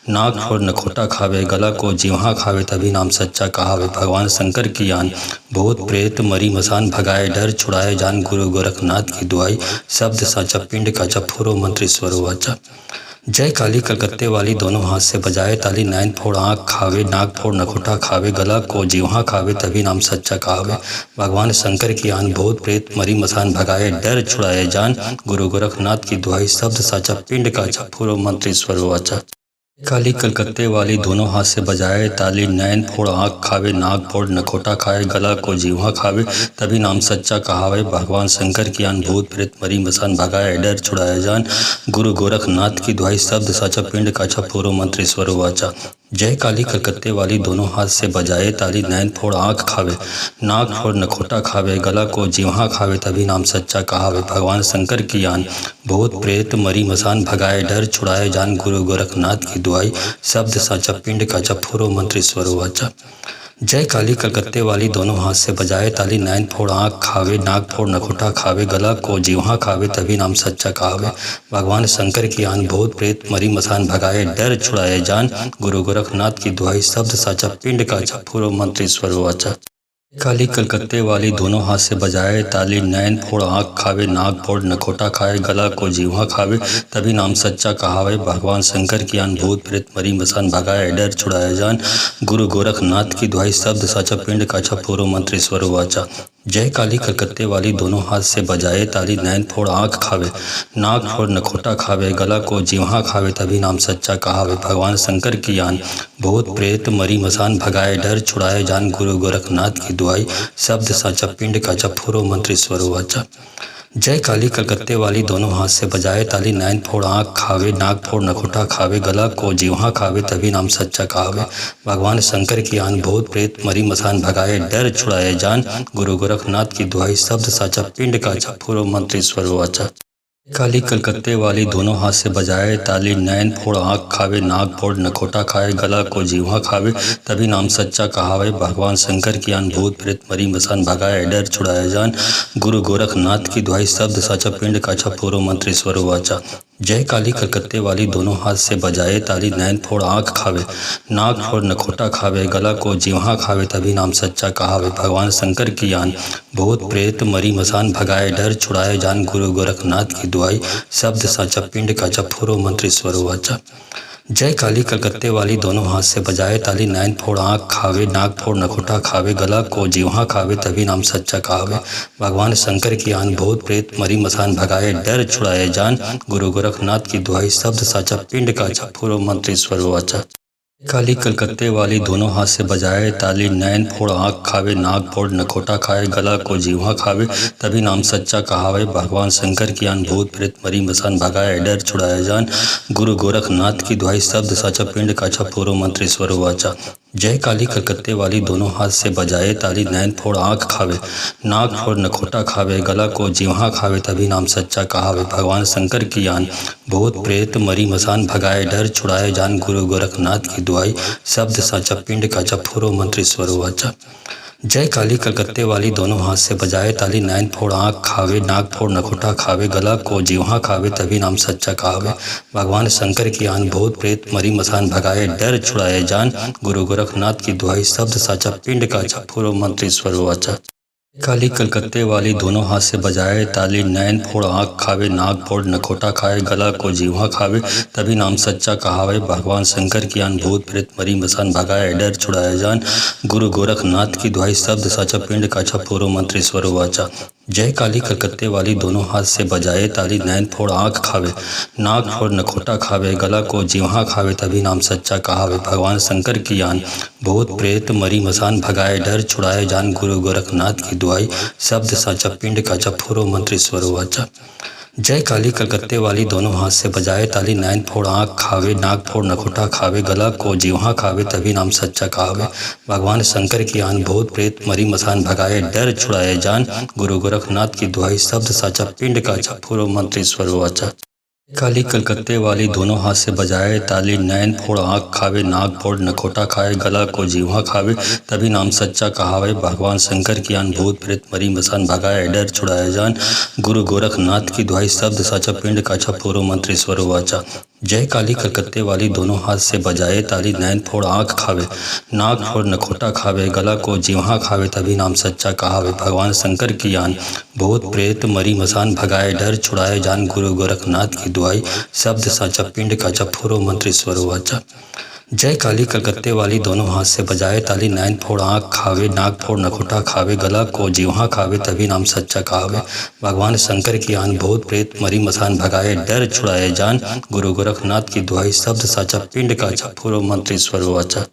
नाक फोड़ नखोटा खावे, गला को जीवा खावे, तभी नाम सच्चा कहावे। भगवान शंकर की आन, भूत प्रेत मरी मसान भगाए, डर छुड़ाए जान, गुरु गोरखनाथ की दुआई, शब्द साचा पिंड का जप फुरो मंत्र ईश्वर वाचा। जय काली कलकत्ते वाली दोनों हाथ से बजाए ताली, नैन फोड़ आँख खावे, नाक फोड़ नखोटा खावे, गला को जीवा खावे, तभी नाम सच्चा कहावे। भगवान शंकर की आन, भूत प्रेत मरी मसान भगाए, डर छुड़ाए जान, गुरु गोरखनाथ की दुआई, शब्द साचा पिंड का जप फुरो मंत्र ईश्वर वाचा। काली कलकत्ते वाली दोनों हाथ से बजाए ताली, नैन फोड़ आँख खावे, नाक फोड़ नखोटा खाए, गला को जीवा खावे, तभी नाम सच्चा कहावे। भगवान शंकर की आन, भूत प्रेत मरी मसान भगाए, डर छुड़ाए जान, गुरु गोरखनाथ की दुआई, शब्द साचा पिंड का जप फुरो मंत्र ईश्वर वाचा। जय काली कलकत्ते वाली दोनों हाथ से बजाए ताली, नैन फोड़ आँख खावे, नाक फोड़ नखोटा खावे, गला को जीवा खावे, तभी नाम सच्चा कहावे। भगवान शंकर की आन, भूत प्रेत मरी मसान भगाए, डर छुड़ाए जान, गुरु गोरखनाथ की दुआई, शब्द साचा पिंड का जप फुरो मंत्र ईश्वर वाचा। जय काली कलकत्ते वाली दोनों हाथ से बजाए ताली, नैन फोड़ आँख खावे, नाक फोड़ नखोटा खावे, गला को जीवा खावे, तभी नाम सच्चा कहावे। भगवान शंकर की आन, भूत प्रेत मरी मसान भगाए, डर छुड़ाए जान, गुरु गोरखनाथ की दुआई, शब्द साचा पिंड का जप फुरो मंत्र ईश्वर वाचा। काली कलकत्ते वाली दोनों हाथ से बजाए ताली, नैन फोड़ आँख खावे, नाक फोड़ नखोटा खाए, गला को जीवा खावे, तभी नाम सच्चा कहावे। भगवान शंकर की आन भूत प्रेत मरी मसान भगाए, डर छुड़ाया जान। गुरु गोरखनाथ की दुहाई, शब्द साचा पिंड काचा पूर्व मंत्री स्वर वाचा। जय काली कलकत्ते वाली दोनों हाथ से बजाए ताली, नैन फोड़ आँख खावे, नाक फोड़ नखोटा खावे, गला को जीवा खावे, तभी नाम सच्चा कहावे। भगवान शंकर की आन भूत प्रेत मरी मसान भगाए, डर छुड़ाए जान। गुरु गोरखनाथ की दुहाई, शब्द साचा पिंड काचा पूर्व मंत्री स्वर वाचा। जय काली कलकत्ते वाली दोनों हाथ से बजाए ताली, नैन फोड़ आँख खावे, नाक फोड़ नखोटा खावे, गला को जीवा खावे, तभी नाम सच्चा कहावे। भगवान शंकर की आन भूत प्रेत मरी मसान भगाए, डर छुड़ाए जान। गुरु गोरखनाथ की दुहाई, शब्द साचा पिंड काचा पूर्व मंत्री स्वर वाचा। काली कलकत्ते वाली दोनों हाथ से बजाए ताली, नैन फोड़ आँख खावे, नाक फोड़ नखोटा खाए, गला को जीवा खावे, तभी नाम सच्चा कहावे। भगवान शंकर की आन भूत प्रेत मरी मसान भगाए, डर छुड़ाया जान। गुरु गोरखनाथ की दुहाई, शब्द साचा पिंड काचा पूर्व मंत्री स्वर वाचा। जय काली कलकत्ते वाली दोनों हाथ से बजाए ताली, नैन फोड़ आँख खावे, नाक फोड़ नखोटा खावे, गला को जीवा खावे, तभी नाम सच्चा कहावे। भगवान शंकर की आन भूत प्रेत मरी मसान भगाए, डर छुड़ाए जान। गुरु गोरखनाथ की दुहाई, शब्द साचा पिंड काचा पूर्व मंत्री स्वर वाचा। जय काली कलकत्ते वाली दोनों हाथ से बजाए ताली, नैन फोड़ आँख खावे, नाक फोड़ नखोटा खावे, गला को जीवा खावे, तभी नाम सच्चा कहावे। भगवान शंकर की आन भूत प्रेत मरी मसान भगाए, डर छुड़ाए जान। गुरु गोरखनाथ की दुहाई, शब्द साचा पिंड काचा पूर्व मंत्री स्वर वाचा। काली कलकत्ते वाली दोनों हाथ से बजाए ताली, नैन फोड़ आँख खावे, नाक फोड़ नखोटा खाए, गला को जीवा खावे, तभी नाम सच्चा कहावे। भगवान शंकर की आन भूत प्रेत मरी मसान भगाए, डर छुड़ाया जान। गुरु गोरखनाथ की दुहाई, शब्द साचा पिंड काचा पूर्व मंत्री स्वर वाचा। जय काली कलकत्ते वाली दोनों हाथ से बजाए ताली, नैन फोड़ आँख खावे, नाक फोड़ नखोटा खावे, गला को जीवा खावे, तभी नाम सच्चा कहावे। भगवान शंकर की आन भूत प्रेत मरी मसान भगाए, डर छुड़ाए जान। गुरु गोरखनाथ की दुहाई, शब्द साचा पिंड काचा पूर्व मंत्री स्वर वाचा। जय काली कलकत्ते वाली दोनों हाथ से बजाए ताली, नैन फोड़ आँख खावे, नाक फोड़ नखोटा खावे, गला को जीवा खावे, तभी नाम सच्चा कहावे। भगवान शंकर की आन भूत प्रेत मरी मसान भगाए, डर छुड़ाए जान। गुरु गोरखनाथ की दुहाई, शब्द साचा पिंड काचा पूर्व मंत्री स्वर वाचा। काली कलकत्ते वाली दोनों हाथ से बजाए ताली, नैन फोड़ आँख खावे, नाक फोड़ नखोटा खाए, गला को जीवा खावे, तभी नाम सच्चा कहावे। भगवान शंकर की आन भूत प्रेत मरी मसान भगाए, डर छुड़ाया जान। गुरु गोरखनाथ की दुहाई, शब्द साचा पिंड काचा पूर्व मंत्री स्वर वाचा। जय काली कलकत्ते वाली दोनों हाथ से बजाए ताली, नैन फोड़ आँख खावे, नाक फोड़ नखोटा खावे, गला को जीवा खावे, तभी नाम सच्चा कहावे। भगवान शंकर की आन भूत प्रेत मरी मसान भगाए, डर छुड़ाए जान। गुरु गोरखनाथ की दुहाई, शब्द साचा पिंड काचा पूर्व मंत्री स्वर वाचा। जय काली कलकत्ते वाली दोनों हाथ से बजाए ताली, नैन फोड़ आँख खावे, नाक फोड़ नखोटा खावे, गला को जीवा खावे, तभी नाम सच्चा कहावे। भगवान शंकर की आन भूत प्रेत मरी मसान भगाए, डर छुड़ाए जान। गुरु गोरखनाथ की दुहाई, शब्द साचा पिंड काचा पूर्व मंत्री स्वर वाचा। काली कलकत्ते वाली दोनों हाथ से बजाए ताली, नैन फोड़ आँख खावे, नाक फोड़ नखोटा खाए, गला को जीवा खावे, तभी नाम सच्चा कहावे। भगवान शंकर की आन भूत प्रेत मरी मसान भगाए, डर छुड़ाया जान। गुरु गोरखनाथ की दुहाई, शब्द साचा पिंड काचा पूर्व मंत्री स्वर वाचा। जय काली कलकत्ते वाली दोनों हाथ से बजाए ताली, नैन फोड़ आँख खावे, नाक फोड़ नखोटा खावे, गला को जीवा खावे, तभी नाम सच्चा कहावे। भगवान शंकर की आन भूत प्रेत मरी मसान भगाए, डर छुड़ाए जान। गुरु गोरखनाथ की दुहाई, शब्द साचा पिंड काचा पूर्व मंत्री स्वर वाचा। जय काली कलकत्ते वाली दोनों हाथ से बजाए ताली, नैन फोड़ आँख खावे, नाक फोड़ नखोटा खावे, गला को जीवा खावे, तभी नाम सच्चा कहावे। भगवान शंकर की आन भूत प्रेत मरी मसान भगाए, डर छुड़ाए जान। गुरु गोरखनाथ की दुहाई, शब्द साचा पिंड काचा पूर्व मंत्री स्वर वाचा।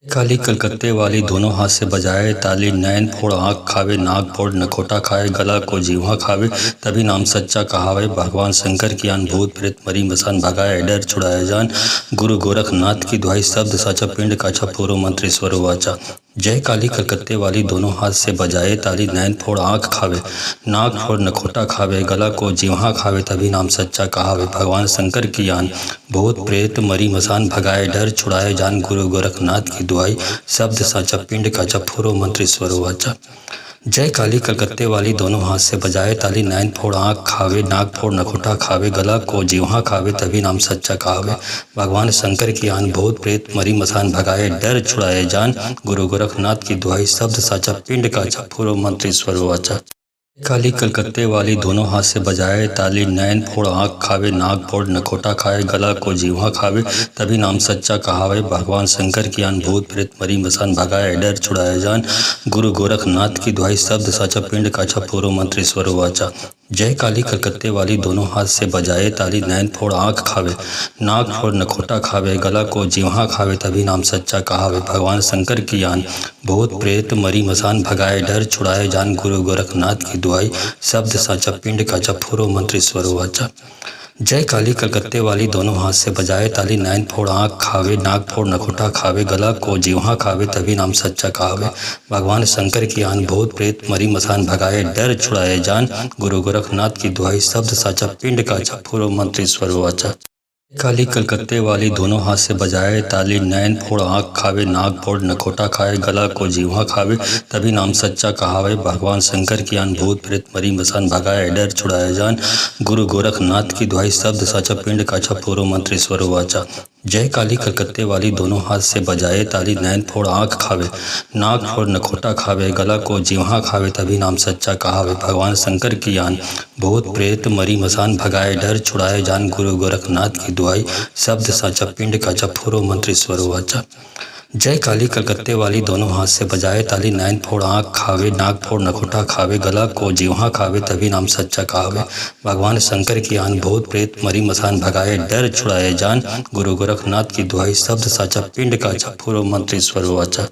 काली कलकत्ते वाली दोनों हाथ से बजाए ताली, नैन फोड़ आँख खावे, नाक फोड़ नखोटा खाए, गला को जीवा खावे, तभी नाम सच्चा कहावे। भगवान शंकर की आन भूत प्रेत मरी मसान भगाए, डर छुड़ाया जान। गुरु गोरखनाथ की दुहाई, शब्द साचा पिंड काचा पूर्व मंत्री स्वर वाचा। जय काली कलकत्ते वाली दोनों हाथ से बजाए ताली, नैन फोड़ आँख खावे, नाक फोड़ नखोटा खावे, गला को जीवा खावे, तभी नाम सच्चा कहावे। भगवान शंकर की आन भूत प्रेत मरी मसान भगाए, डर छुड़ाए जान। गुरु गोरखनाथ की दुहाई, शब्द साचा पिंड काचा पूर्व मंत्री स्वर वाचा। जय काली कलकत्ते वाली दोनों हाथ से बजाए ताली, नैन फोड़ आँख खावे, नाक फोड़ नखोटा खावे, गला को जीवा खावे, तभी नाम सच्चा कहावे। भगवान शंकर की आन, भूत प्रेत मरी मसान भगाए, डर छुड़ाए जान, गुरु गोरखनाथ की दुहाई, शब्द साचा पिंड काचा, फूलो मंत्र ईश्वर वाचा। काली कलकत्ते वाली दोनों हाथ से बजाए ताली, नैन फोड़ आँख खावे, नाक फोड़ नखोटा खाए, गला को जीवा खावे, तभी नाम सच्चा कहावे। भगवान शंकर की आन, भूत प्रेत मरी मसान भगाए, डर छुड़ाए जान, गुरु गोरखनाथ की दुहाई, शब्द साचा पिंड काचा, फूलो मंत्र ईश्वर वाचा। जय काली कलकत्ते वाली दोनों हाथ से बजाए ताली, नैन फोड़ आँख खावे, नाक फोड़ नखोटा खावे, गला को जीवा खावे, तभी नाम सच्चा कहावे। भगवान शंकर की आन, भूत प्रेत मरी मसान भगाए, डर छुड़ाए जान, गुरु गोरखनाथ की दुहाई, शब्द साचा पिंड काचा, फूलो मंत्र ईश्वर वाचा। जय काली कलकत्ते वाली दोनों हाथ से बजाए ताली, नैन फोड़ आँख खावे, नाक फोड़ नखोटा खावे, गला को जीवा खावे, तभी नाम सच्चा कहावे। भगवान शंकर की आन, भूत प्रेत मरी मसान भगाए, डर छुड़ाए जान, गुरु गोरखनाथ की दुहाई, शब्द साचा पिंड काचा, फूलो मंत्र ईश्वर वाचा। काली कलकत्ते वाली दोनों हाथ से बजाए ताली, नैन फोड़ आँख खावे, नाक फोड़ नखोटा खाए, गला को जीवा खावे, तभी नाम सच्चा कहावे। भगवान शंकर की आन, भूत प्रेत मरी मसान भगाए, डर छुड़ाए जान, गुरु गोरखनाथ की दुहाई, शब्द साचा पिंड काचा, फूलो मंत्र ईश्वर वाचा। जय काली कलकत्ते वाली दोनों हाथ से बजाए ताली, नैन फोड़ आँख खावे, नाक फोड़ नखोटा खावे, गला को जीवा खावे, तभी नाम सच्चा कहावे। भगवान शंकर की आन, भूत प्रेत मरी मसान भगाए, डर छुड़ाए जान, गुरु गोरखनाथ की दुहाई, शब्द साचा पिंड काचा, फूलो मंत्र ईश्वर वाचा। जय काली कलकत्ते वाली दोनों हाथ से बजाए ताली, नैन फोड़ आँख खावे, नाक फोड़ नखोटा खावे, गला को जीवा खावे, तभी नाम सच्चा कहावे। भगवान शंकर की आन, भूत प्रेत मरी मसान भगाए, डर छुड़ाए जान, गुरु गोरखनाथ की दुहाई, शब्द साचा पिंड काचा, फूलो मंत्र ईश्वर वाचा।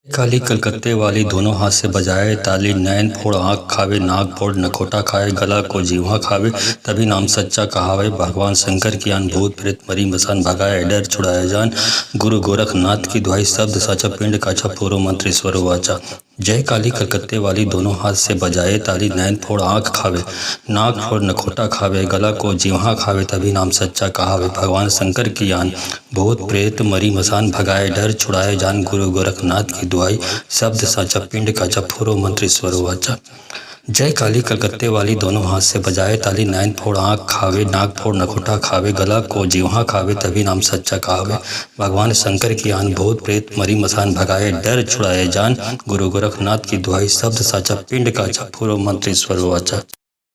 काली कलकत्ते वाली दोनों हाथ से बजाए ताली, नैन फोड़ आँख खावे, नाक फोड़ नखोटा खाए, गला को जीवा खावे, तभी नाम सच्चा कहावे। भगवान शंकर की आन, भूत प्रेत मरी मसान भगाए, डर छुड़ाए जान, गुरु गोरखनाथ की दुहाई, शब्द साचा पिंड काचा, फूलो मंत्र ईश्वर वाचा। जय काली कलकत्ते वाली दोनों हाथ से बजाए ताली, नैन फोड़ आँख खावे, नाक फोड़ नखोटा खावे, गला को जीवा खावे, तभी नाम सच्चा कहावे। भगवान शंकर की आन, भूत प्रेत मरी मसान भगाए, डर छुड़ाए जान, गुरु गोरखनाथ की दुहाई, शब्द साचा पिंड काचा, फूलो मंत्र ईश्वर वाचा। जय काली कलकत्ते वाली दोनों हाथ से बजाए ताली, नैन फोड़ आँख खावे, नाक फोड़ नखोटा खावे, गला को जीवा खावे, तभी नाम सच्चा कहावे। भगवान शंकर की आन, भूत प्रेत मरी मसान भगाए, डर छुड़ाए जान, गुरु गोरखनाथ की दुहाई, शब्द साचा पिंड काचा, फूलो मंत्र ईश्वर वाचा।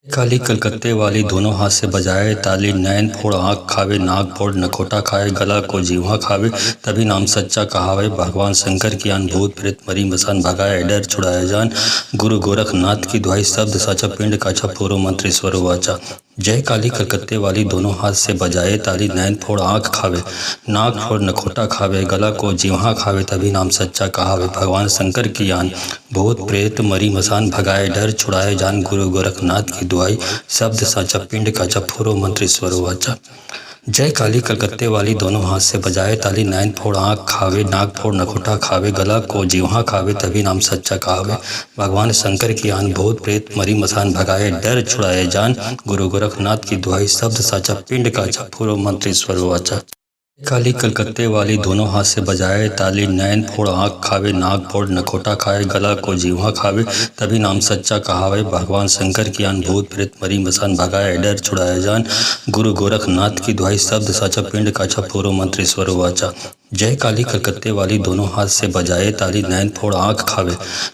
काली कलकत्ते वाली दोनों हाथ से बजाए ताली, नैन फोड़ आँख खावे, नाक फोड़ नखोटा खाए, गला को जीवा खावे, तभी नाम सच्चा कहावे। भगवान शंकर की आन, भूत प्रेत मरी मसान भगाए, डर छुड़ाए जान, गुरु गोरखनाथ की दुहाई, शब्द साचा पिंड काचा, फूलो मंत्र ईश्वर वाचा। जय काली कलकत्ते वाली दोनों हाथ से बजाए ताली, नैन फोड़ आँख खावे, नाक फोड़ नखोटा खावे, गला को जीवा खावे, तभी नाम सच्चा कहावे। भगवान शंकर की आन, भूत प्रेत मरी मसान भगाए, डर छुड़ाए जान, गुरु गोरखनाथ की दुहाई, शब्द साचा पिंड काचा, फूलो मंत्र ईश्वर वाचा। जय काली कलकत्ते वाली दोनों हाथ से बजाए ताली, नैन फोड़ आँख खावे, नाक फोड़ नखोटा खावे, गला को जीवा खावे, तभी नाम सच्चा कहावे। भगवान शंकर की आन, भूत प्रेत मरी मसान भगाए, डर छुड़ाए जान, गुरु गोरखनाथ की दुहाई, शब्द साचा पिंड काचा, फूलो मंत्र ईश्वर वाचा। काली कलकत्ते वाली दोनों हाथ से बजाए ताली, नैन फोड़ आँख खावे, नाक फोड़ नखोटा खाए, गला को जीवा खावे, तभी नाम सच्चा कहावे। भगवान शंकर की आन, भूत प्रेत मरी मसान भगाए, डर छुड़ाए जान, गुरु गोरखनाथ की दुहाई, शब्द साचा पिंड काचा, फूलो मंत्र ईश्वर वाचा। जय काली कलकत्ते वाली दोनों हाथ से बजाए ताली, नैन फोड़ आँख खावे,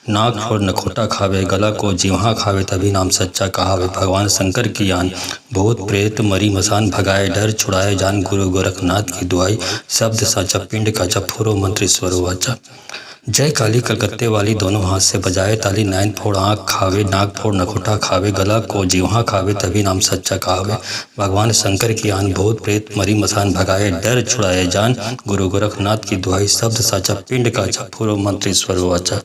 नाक फोड़ नखोटा खावे, गला को जीवा खावे, तभी नाम सच्चा कहावे। भगवान शंकर की आन, भूत प्रेत मरी मसान भगाए, डर छुड़ाए जान, गुरु गोरखनाथ की दुहाई, शब्द साचा पिंड काचा, फूलो मंत्र ईश्वर वाचा। जय काली कलकत्ते वाली दोनों हाथ से बजाए ताली, नैन फोड़ आँख खावे, नाक फोड़ नखोटा खावे, गला को जीवा खावे, तभी नाम सच्चा कहावे। भगवान शंकर की आन, भूत प्रेत मरी मसान भगाए, डर छुड़ाए जान, गुरु गोरखनाथ की दुहाई, शब्द साचा पिंड काचा, फूलो मंत्र ईश्वर वाचा।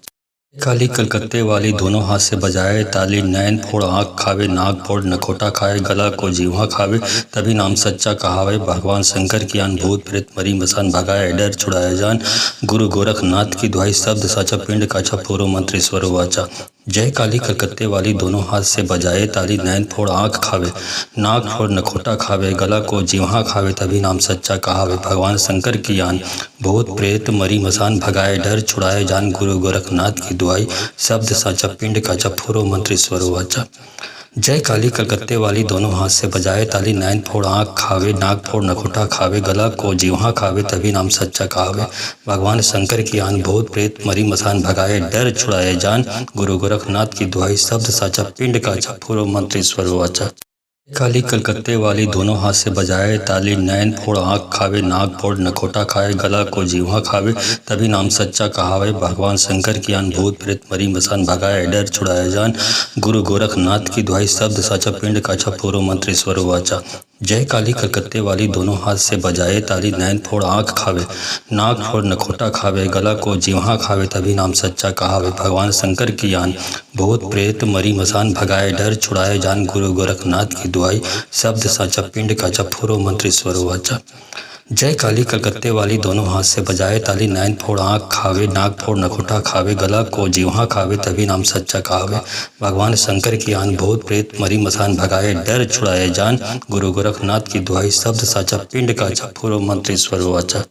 काली कलकत्ते वाली दोनों हाथ से बजाए ताली, नैन फोड़ आँख खावे, नाक फोड़ नखोटा खाए, गला को जीवा खावे, तभी नाम सच्चा कहावे। भगवान शंकर की आन, भूत प्रेत मरी मसान भगाए, डर छुड़ाए जान, गुरु गोरखनाथ की दुहाई, शब्द साचा पिंड काचा, फूलो मंत्र ईश्वर वाचा। जय काली कलकत्ते वाली दोनों हाथ से बजाए ताली, नैन फोड़ आँख खावे, नाक फोड़ नखोटा खावे, गला को जीवा खावे, तभी नाम सच्चा कहावे। भगवान शंकर की आन, भूत प्रेत मरी मसान भगाए, डर छुड़ाए जान, गुरु गोरखनाथ की दुआई, शब्द साचा पिंड का जपफुरो मंत्र ईश्वरो वाचा। जय काली कलकत्ते वाली दोनों हाथ से बजाए ताली, नैन फोड़ आँख खावे, नाक फोड़ नखोटा खावे, गला को जीवा खावे, तभी नाम सच्चा कहावे। भगवान शंकर की आन, भूत प्रेत मरी मसान भगाए, डर छुड़ाए जान, गुरु गोरखनाथ की दुआई, शब्द साचा पिंड का जपफुरो मंत्र ईश्वरो वाचा। काली कलकत्ते वाली दोनों हाथ से बजाए ताली, नैन फोड़ आँख खावे, नाक फोड़ नखोटा खाए, गला को जीवा खावे, तभी नाम सच्चा कहावे। भगवान शंकर की आन, भूत प्रेत मरी मसान भगाए, डर छुड़ाए जान, गुरु गोरखनाथ की दुआई, शब्द साचा पिंड का जपफुरो मंत्र ईश्वरो वाचा। जय काली कलकत्ते वाली दोनों हाथ से बजाए ताली, नैन फोड़ आँख खावे, नाक फोड़ नखोटा खावे, गला को जीवा खावे, तभी नाम सच्चा कहावे। भगवान शंकर की आन, भूत प्रेत मरी मसान भगाए, डर छुड़ाए जान, गुरु गोरखनाथ की दुआई, शब्द साचा पिंड का जपफुरो मंत्र ईश्वरो वाचा। जय काली कलकत्ते वाली दोनों हाथ से बजाए ताली, नैन फोड़ आँख खावे, नाक फोड़ नखोटा खावे, गला को जीवा खावे, तभी नाम सच्चा कहावे। भगवान शंकर की आन, भूत प्रेत मरी मसान भगाए, डर छुड़ाए जान, गुरु गोरखनाथ की दुआई, शब्द साचा पिंड का जपफुरो मंत्र ईश्वरो वाचा।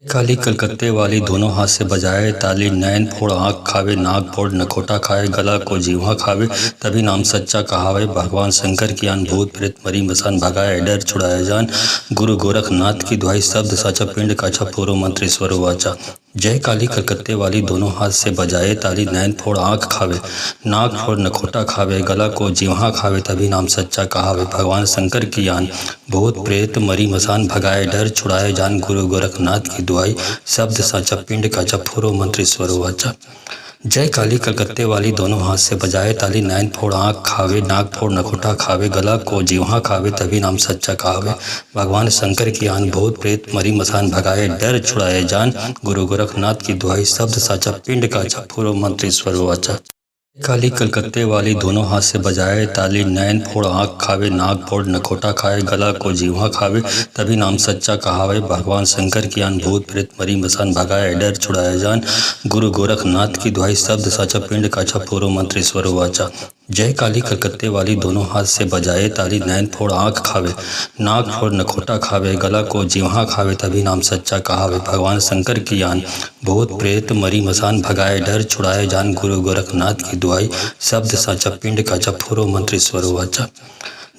काली कलकत्ते वाली दोनों हाथ से बजाए ताली, नैन फोड़ आँख खावे, नाक फोड़ नखोटा खाए, गला को जीवा खावे, तभी नाम सच्चा कहावे। भगवान शंकर की आन, भूत प्रेत मरी मसान भगाए, डर छुड़ाए जान, गुरु गोरखनाथ की दुआई, शब्द साचा पिंड का जपफुरो मंत्र ईश्वरो वाचा। जय काली कलकत्ते वाली दोनों हाथ से बजाए ताली, नैन फोड़ आँख खावे, नाक फोड़ नखोटा खावे, गला को जीवा खावे, तभी नाम सच्चा कहावे। भगवान शंकर की आन, भूत प्रेत मरी मसान भगाए, डर छुड़ाए जान, गुरु गोरखनाथ की दुआई, शब्द साचा पिंड का जपफुरो मंत्र ईश्वरो वाचा। जय काली कलकत्ते वाली दोनों हाथ से बजाए ताली, नैन फोड़ आँख खावे, नाक फोड़ नखोटा खावे, गला को जीवा खावे, तभी नाम सच्चा कहावे। भगवान शंकर की आन, भूत प्रेत मरी मसान भगाए, डर छुड़ाए जान, गुरु गोरखनाथ की दुआई, शब्द साचा पिंड का जपफुरो मंत्र ईश्वरो वाचा। काली कलकत्ते वाली दोनों हाथ से बजाए ताली, नैन फोड़ आँख खावे, नाक फोड़ नखोटा खाए, गला को जीवा खावे, तभी नाम सच्चा कहावे। भगवान शंकर की आन, भूत प्रेत मरी मसान भगाए, डर छुड़ाए जान, गुरु गोरखनाथ की दुआई, शब्द साचा पिंड का जपफुरो मंत्र ईश्वरो वाचा। जय काली कलकत्ते वाली दोनों हाथ से बजाए ताली, नैन फोड़ आँख खावे, नाक फोड़ नखोटा खावे, गला को जीवा खावे, तभी नाम सच्चा कहावे। भगवान शंकर की आन, भूत प्रेत मरी मसान भगाए, डर छुड़ाए जान, गुरु गोरखनाथ की दुआई, शब्द साचा पिंड का जपफुरो मंत्र ईश्वरो वाचा।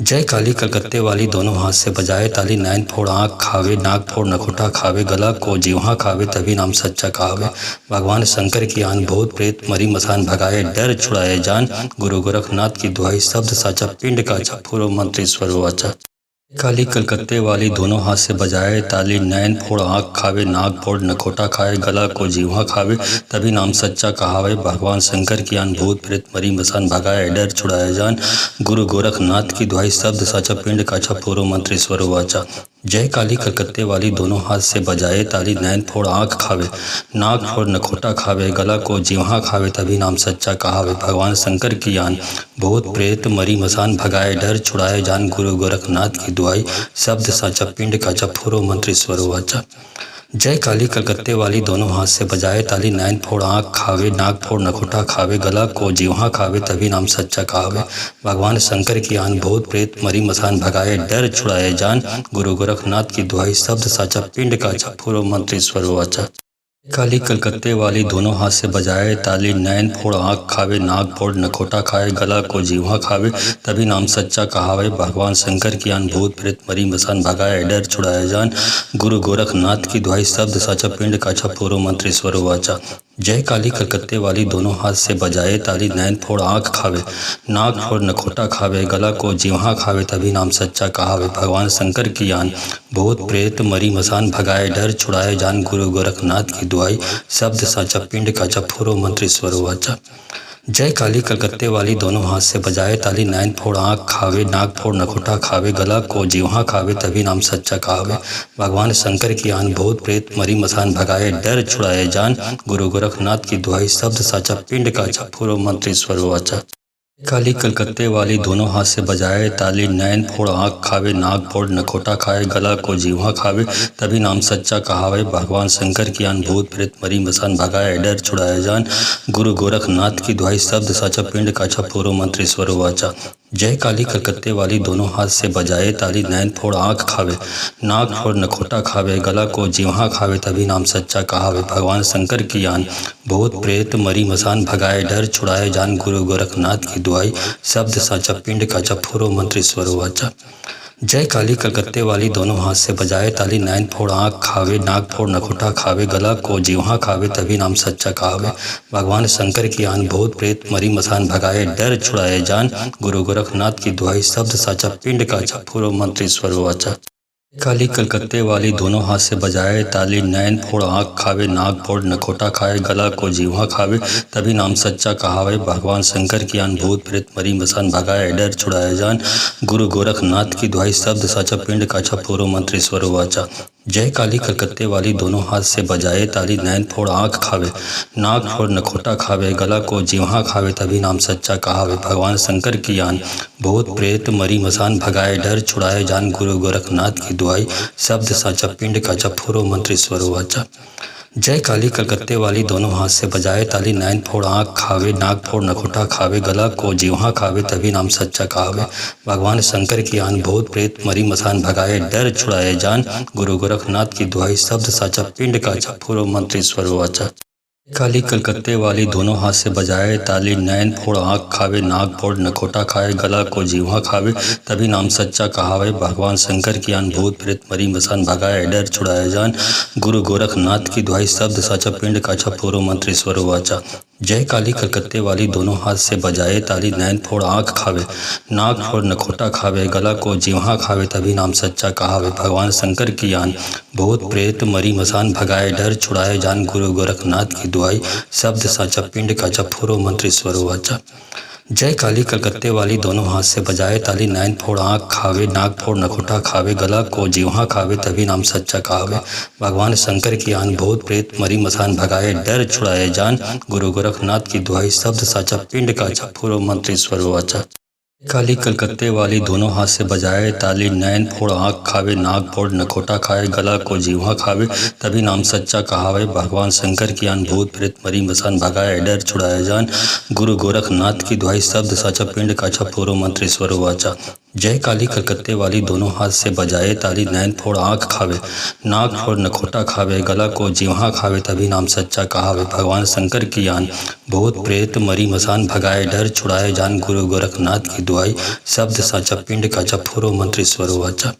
जय काली कलकत्ते वाली दोनों हाथ से बजाए ताली, नैन फोड़ आँख खावे, नाक फोड़ नखोटा खावे, गला को जीवा खावे, तभी नाम सच्चा कहावे। भगवान शंकर की आन, भूत प्रेत मरी मसान भगाए, डर छुड़ाए जान, गुरु गोरखनाथ की दुआई, शब्द साचा पिंड का जपफुरो मंत्र ईश्वरो वाचा। काली कलकत्ते वाली दोनों हाथ से बजाए ताली, नैन फोड़ आँख खावे, नाक फोड़ नखोटा खाए, गला को जीवा खावे, तभी नाम सच्चा कहावे। भगवान शंकर की आन, भूत प्रेत मरी मसान भगाए, डर छुड़ाए जान, गुरु गोरखनाथ की दुआई, शब्द साचा पिंड का जपफुरो मंत्र ईश्वरो वाचा। जय काली कलकत्ते वाली दोनों हाथ से बजाए ताली, नैन फोड़ आँख खावे, नाक फोड़ नखोटा खावे, गला को जीवा खावे, तभी नाम सच्चा कहावे। भगवान शंकर की आन, भूत प्रेत मरी मसान भगाए, डर छुड़ाए जान, गुरु गोरखनाथ की दुआई, शब्द साचा पिंड का जपफुरो मंत्र ईश्वरो वाचा। जय काली कलकत्ते वाली दोनों हाथ से बजाए ताली, नैन फोड़ आँख खावे, नाक फोड़ नखोटा खावे, गला को जीवा खावे, तभी नाम सच्चा कहावे। भगवान शंकर की आन, भूत प्रेत मरी मसान भगाए, डर छुड़ाए जान, गुरु गोरखनाथ की दुआई, शब्द साचा पिंड का जपफुरो मंत्र ईश्वरो वाचा। काली कलकत्ते वाली दोनों हाथ से बजाए ताली, नैन फोड़ आँख खावे, नाक फोड़ नखोटा खाए, गला को जीवा खावे, तभी नाम सच्चा कहावे। भगवान शंकर की आन, भूत प्रेत मरी मसान भगाए, डर छुड़ाए जान, गुरु गोरखनाथ की दुआई, शब्द साचा पिंड का जपफुरो मंत्र ईश्वरो वाचा। जय काली कलकत्ते वाली दोनों हाथ से बजाए ताली, नैन फोड़ आँख खावे, नाक फोड़ नखोटा खावे, गला को जीवा खावे, तभी नाम सच्चा कहावे। भगवान शंकर की आन, भूत प्रेत मरी मसान भगाए, डर छुड़ाए जान, गुरु गोरखनाथ की दुआई, शब्द साचा पिंड का जपफुरो मंत्र ईश्वरो वाचा। जय काली कलकत्ते वाली दोनों हाथ से बजाए ताली, नैन फोड़ आँख खावे, नाक फोड़ नखोटा खावे, गला को जीवा खावे, तभी नाम सच्चा कहावे। भगवान शंकर की आन, भूत प्रेत मरी मसान भगाए, डर छुड़ाए जान, गुरु गोरखनाथ की दुआई, शब्द साचा पिंड का जपफुरो मंत्र ईश्वरो वाचा। काली कलकत्ते वाली दोनों हाथ से बजाए ताली, नैन फोड़ आँख खावे, नाक फोड़ नखोटा खाए, गला को जीवा खावे, तभी नाम सच्चा कहावे। भगवान शंकर की आन भूत प्रेत मरी मसान भगाए, डर छुड़ाए जान। गुरु गोरखनाथ की दुहाई, शब्द साचा पिंड काछा पूरो मंत्र ईश्वर वाचा। जय काली कलकत्ते वाली दोनों हाथ से बजाए ताली, नैन फोड़ आँख खावे, नाक फोड़ नखोटा खावे, गला को जीवा खावे, तभी नाम सच्चा कहावे। भगवान शंकर की आन भूत प्रेत मरी मसान भगाए, डर छुड़ाए जान। गुरु गोरखनाथ की दुहाई, शब्द साचा पिंड काचा पूरो मंत्र ईश्वर वाचा। जय काली कलकत्ते वाली दोनों हाथ से बजाए ताली, नैन फोड़ आँख खावे, नाक फोड़ नखोटा खावे, गला को जीवा खावे, तभी नाम सच्चा कहावे। भगवान शंकर की आन भूत प्रेत मरी मसान भगाए, डर छुड़ाए जान। गुरु गोरखनाथ की दुहाई, शब्द साचा पिंड काचा पूरो मंत्र ईश्वर वाचा। काली कलकत्ते वाली दोनों हाथ से बजाए ताली, नैन फोड़ आँख खावे, नाक फोड़ नखोटा खाए, गला को जीवा खावे, तभी नाम सच्चा कहावे। भगवान शंकर की आन भूत प्रेत मरी मसान भगाए, डर छुड़ाए जान। गुरु गोरखनाथ की दुहाई, शब्द साचा पिंड काछा पूरो मंत्र ईश्वर वाचा। जय काली कलकत्ते वाली दोनों हाथ से बजाए ताली, नैन फोड़ आँख खावे, नाक फोड़ नखोटा खावे, गला को जीवा खावे, तभी नाम सच्चा कहावे। भगवान शंकर की आन भूत प्रेत मरी मसान भगाए, डर छुड़ाए जान। गुरु गोरखनाथ की दुहाई, शब्द साचा पिंड काचा पूरो मंत्र ईश्वर वाचा। जय काली कलकत्ते वाली दोनों हाथ से बजाए ताली, नैन फोड़ आँख खावे, नाक फोड़ नखोटा खावे, गला को जीवा खावे, तभी नाम सच्चा कहावे। भगवान शंकर की आन भूत प्रेत मरी मसान भगाए, डर छुड़ाए जान। गुरु गोरखनाथ की दुहाई, शब्द साचा पिंड काचा पूरो मंत्र ईश्वर वाचा। काली कलकत्ते वाली दोनों हाथ से बजाए ताली, नैन फोड़ आँख खावे, नाक फोड़ नखोटा खाए, गला को जीवा खावे, तभी नाम सच्चा कहावे। भगवान शंकर की आन भूत प्रेत मरी मसान भगाए, डर छुड़ाए जान। गुरु गोरखनाथ की दुहाई, शब्द साचा पिंड काछा पूरो मंत्र ईश्वर वाचा। जय काली कलकत्ते वाली दोनों हाथ से बजाए ताली, नैन फोड़ आँख खावे, नाक फोड़ नखोटा खावे, गला को जीवा खावे, तभी नाम सच्चा कहावे। भगवान शंकर की आन भूत प्रेत मरी मसान भगाए, डर छुड़ाए जान। गुरु गोरखनाथ की दुहाई, शब्द साचा पिंड काचा पूरो मंत्र ईश्वर वाचा। जय काली कलकत्ते वाली दोनों हाथ से बजाए ताली, नैन फोड़ आँख खावे, नाक फोड़ नखोटा खावे, गला को जीवा खावे, तभी नाम सच्चा कहावे। भगवान शंकर की आन भूत प्रेत मरी मसान भगाए, डर छुड़ाए जान। गुरु गोरखनाथ की दुहाई, शब्द साचा पिंड काचा पूरो मंत्र ईश्वर वाचा। काली कलकत्ते वाली दोनों हाथ से बजाए ताली, नैन फोड़ आँख खावे, नाक फोड़ नखोटा खाए, गला को जीवा खावे, तभी नाम सच्चा कहावे। भगवान शंकर की आन भूत प्रेत मरी मसान भगाए, डर छुड़ाए जान। गुरु गोरखनाथ की दुहाई, शब्द साचा पिंड काछा पूरो मंत्र ईश्वर वाचा। जय काली कलकत्ते वाली दोनों हाथ से बजाए ताली, नैन फोड़ आँख खावे, नाक फोड़ नखोटा खावे, गला को जीवा खावे, तभी नाम सच्चा कहावे। भगवान शंकर की आन भूत प्रेत मरी मसान भगाए, डर छुड़ाए जान। गुरु गोरखनाथ की दुहाई, शब्द साचा पिंड काचा पूरो मंत्र ईश्वर वाचा।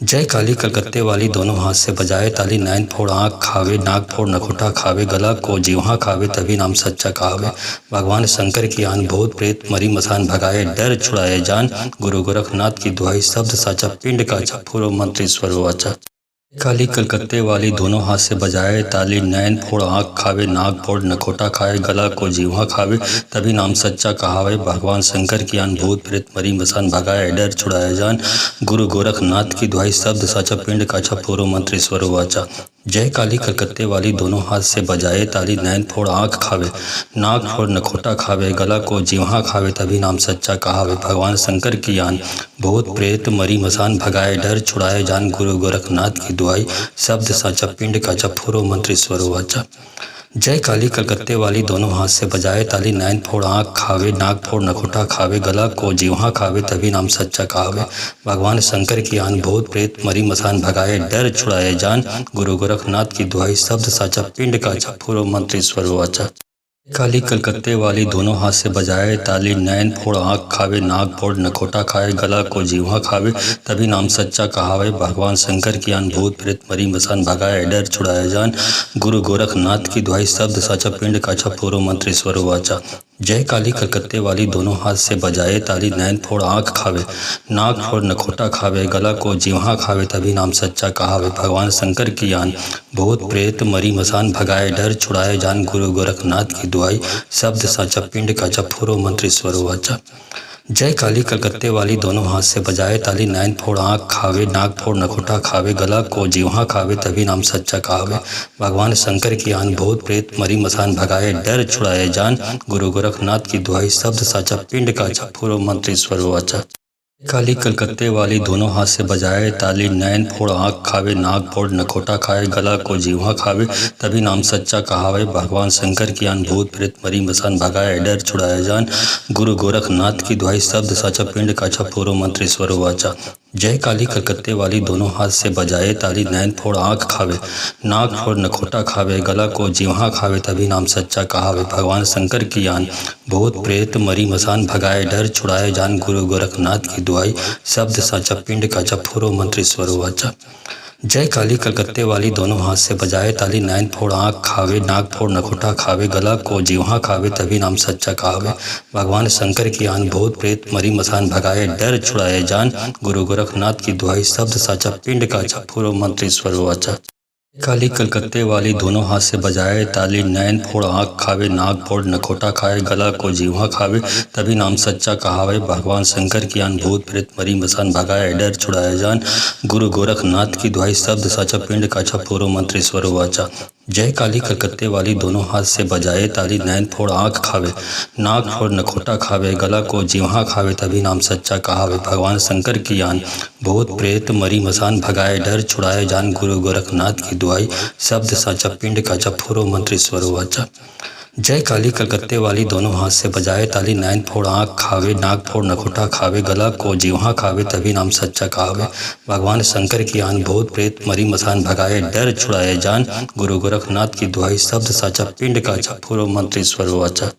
जय काली कलकत्ते वाली दोनों हाथ से बजाए ताली, नैन फोड़ आँख खावे, नाक फोड़ नखोटा खावे, गला को जीवा खावे, तभी नाम सच्चा कहावे। भगवान शंकर की आन भूत प्रेत मरी मसान भगाए, डर छुड़ाए जान। गुरु गोरखनाथ की दुहाई, शब्द साचा पिंड काचा पूरो मंत्र ईश्वर वाचा। काली कलकत्ते वाली दोनों हाथ से बजाए ताली, नैन फोड़ आँख खावे, नाक फोड़ नखोटा खाए, गला को जीवा खावे, तभी नाम सच्चा कहावे। भगवान शंकर की आन भूत प्रेत मरी मसान भगाए, डर छुड़ाए जान। गुरु गोरखनाथ की दुहाई, शब्द साचा पिंड काछा पूरो मंत्र ईश्वर वाचा। जय काली कलकत्ते वाली दोनों हाथ से बजाए ताली, नैन फोड़ आँख खावे, नाक फोड़ नखोटा खावे, गला को जीवा खावे, तभी नाम सच्चा कहावे। भगवान शंकर की आन भूत प्रेत मरी मसान भगाए, डर छुड़ाए जान। गुरु गोरखनाथ की दुहाई, शब्द साचा पिंड काचा पूरो मंत्र ईश्वर वाचा। जय काली कलकत्ते वाली दोनों हाथ से बजाए ताली, नैन फोड़ आँख खावे, नाक फोड़ नखोटा खावे, गला को जीवा खावे, तभी नाम सच्चा कहावे। भगवान शंकर की आन भूत प्रेत मरी मसान भगाए, डर छुड़ाए जान। गुरु गोरखनाथ की दुहाई, शब्द साचा पिंड काचा पूरो मंत्र ईश्वर वाचा। काली कलकत्ते वाली दोनों हाथ से बजाए ताली, नैन फोड़ आँख खावे, नाक फोड़ नखोटा खाए, गला को जीवा खावे, तभी नाम सच्चा कहावे। भगवान शंकर की आन भूत प्रेत मरी मसान भगाए, डर छुड़ाए जान। गुरु गोरखनाथ की दुहाई, शब्द साचा पिंड काछा पूरो मंत्र ईश्वर वाचा। जय काली कलकत्ते वाली दोनों हाथ से बजाए ताली, नैन फोड़ आँख खावे, नाक फोड़ नखोटा खावे, गला को जीवा खावे, तभी नाम सच्चा कहावे। भगवान शंकर की आन भूत प्रेत मरी मसान भगाए, डर छुड़ाए जान। गुरु गोरखनाथ की दुहाई, शब्द साचा पिंड काचा पूरो मंत्र ईश्वर वाचा। जय काली कलकत्ते वाली दोनों हाथ से बजाए ताली, नैन फोड़ आँख खावे, नाक फोड़ नखोटा खावे, गला को जीवा खावे, तभी नाम सच्चा कहावे। भगवान शंकर की आन, भूत प्रेत मरी मसान भगाए, डर छुड़ाए जान, गुरु गोरखनाथ की दुहाई, शब्द साचा पिंड काचा, पूर्व मंत्र ईश्वर वाचा। काली कलकत्ते वाली दोनों हाथ से बजाए ताली, नैन फोड़ आँख खावे, नाक फोड़ नखोटा खाए, गला को जीवा खावे, तभी नाम सच्चा कहावे। भगवान शंकर की आन, भूत प्रेत मरी मसान भगाए, डर छुड़ाए जान, गुरु गोरखनाथ की दुहाई, शब्द साचा पिंड काचा, पूर्व मंत्र ईश्वर वाचा। जय काली कलकत्ते वाली दोनों हाथ से बजाए ताली, नैन फोड़ आँख खावे, नाक फोड़ नखोटा खावे, गला को जीवा खावे, तभी नाम सच्चा कहावे। भगवान शंकर की आन, भूत प्रेत मरी मसान भगाए, डर छुड़ाए जान, गुरु गोरखनाथ की दुहाई, शब्द साचा पिंड काचा, पूर्व मंत्र ईश्वर वाचा। जय काली कलकत्ते वाली दोनों हाथ से बजाए ताली, नैन फोड़ आँख खावे, नाक फोड़ नखोटा खावे, गला को जीवा खावे, तभी नाम सच्चा कहावे। भगवान शंकर की आन, भूत प्रेत मरी मसान भगाए, डर छुड़ाए जान, गुरु गोरखनाथ की दुहाई, शब्द साचा पिंड काचा, पूर्व मंत्र ईश्वर वाचा। काली कलकत्ते वाली दोनों हाथ से बजाए ताली, नैन फोड़ आँख खावे, नाक फोड़ नखोटा खाए, गला को जीवा खावे, तभी नाम सच्चा कहावे। भगवान शंकर की आन, भूत प्रेत मरी मसान भगाए, डर छुड़ाए जान, गुरु गोरखनाथ की दुहाई, शब्द साचा पिंड काचा, पूर्व मंत्र ईश्वर वाचा। जय काली कलकत्ते वाली दोनों हाथ से बजाए ताली, नैन फोड़ आँख खावे, नाक फोड़ नखोटा खावे, गला को जीवा खावे, तभी नाम सच्चा कहावे। भगवान शंकर की आन, भूत प्रेत मरी मसान भगाए, डर छुड़ाए जान, गुरु गोरखनाथ की दुहाई, शब्द साचा पिंड काचा, पूर्व मंत्र ईश्वर वाचा। जय काली कलकत्ते वाली दोनों हाथ से बजाए ताली, नैन फोड़ आँख खावे, नाक फोड़ नखोटा खावे, गला को जीवा खावे, तभी नाम सच्चा कहावे। भगवान शंकर की आन, भूत प्रेत मरी मसान भगाए, डर छुड़ाए जान, गुरु गोरखनाथ की दुहाई, शब्द साचा पिंड काचा, पूर्व मंत्र ईश्वर वाचा।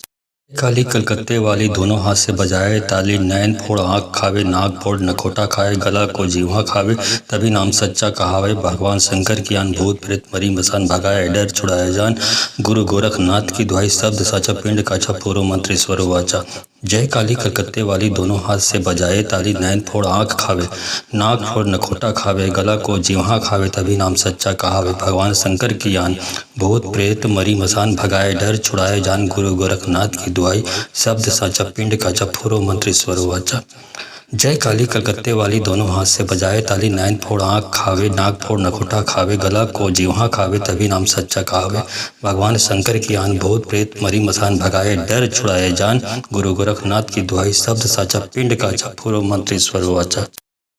काली कलकत्ते वाली दोनों हाथ से बजाए ताली, नैन फोड़ आँख खावे, नाक फोड़ नखोटा खाए, गला को जीवा खावे, तभी नाम सच्चा कहावे। भगवान शंकर की आन, भूत प्रेत मरी मसान भगाए, डर छुड़ाए जान, गुरु गोरखनाथ की दुहाई, शब्द साचा पिंड काचा, पूर्व मंत्र ईश्वर वाचा। जय काली कलकत्ते वाली दोनों हाथ से बजाए ताली, नैन फोड़ आँख खावे, नाक फोड़ नखोटा खावे, गला को जीवा खावे, तभी नाम सच्चा कहावे। भगवान शंकर की आन, भूत प्रेत मरी मसान भगाए, डर छुड़ाए जान, गुरु गोरखनाथ की दुहाई, शब्द साचा पिंड काचा, पूर्व मंत्र ईश्वर वाचा। जय काली कलकत्ते वाली दोनों हाथ से बजाए ताली, नैन फोड़ आँख खावे, नाक फोड़ नखोटा खावे, गला को जीवा खावे, तभी नाम सच्चा कहावे। भगवान शंकर की आन, भूत प्रेत मरी मसान भगाए, डर छुड़ाए जान, गुरु गोरखनाथ की दुहाई, शब्द साचा पिंड काचा, पूर्व मंत्र ईश्वर वाचा।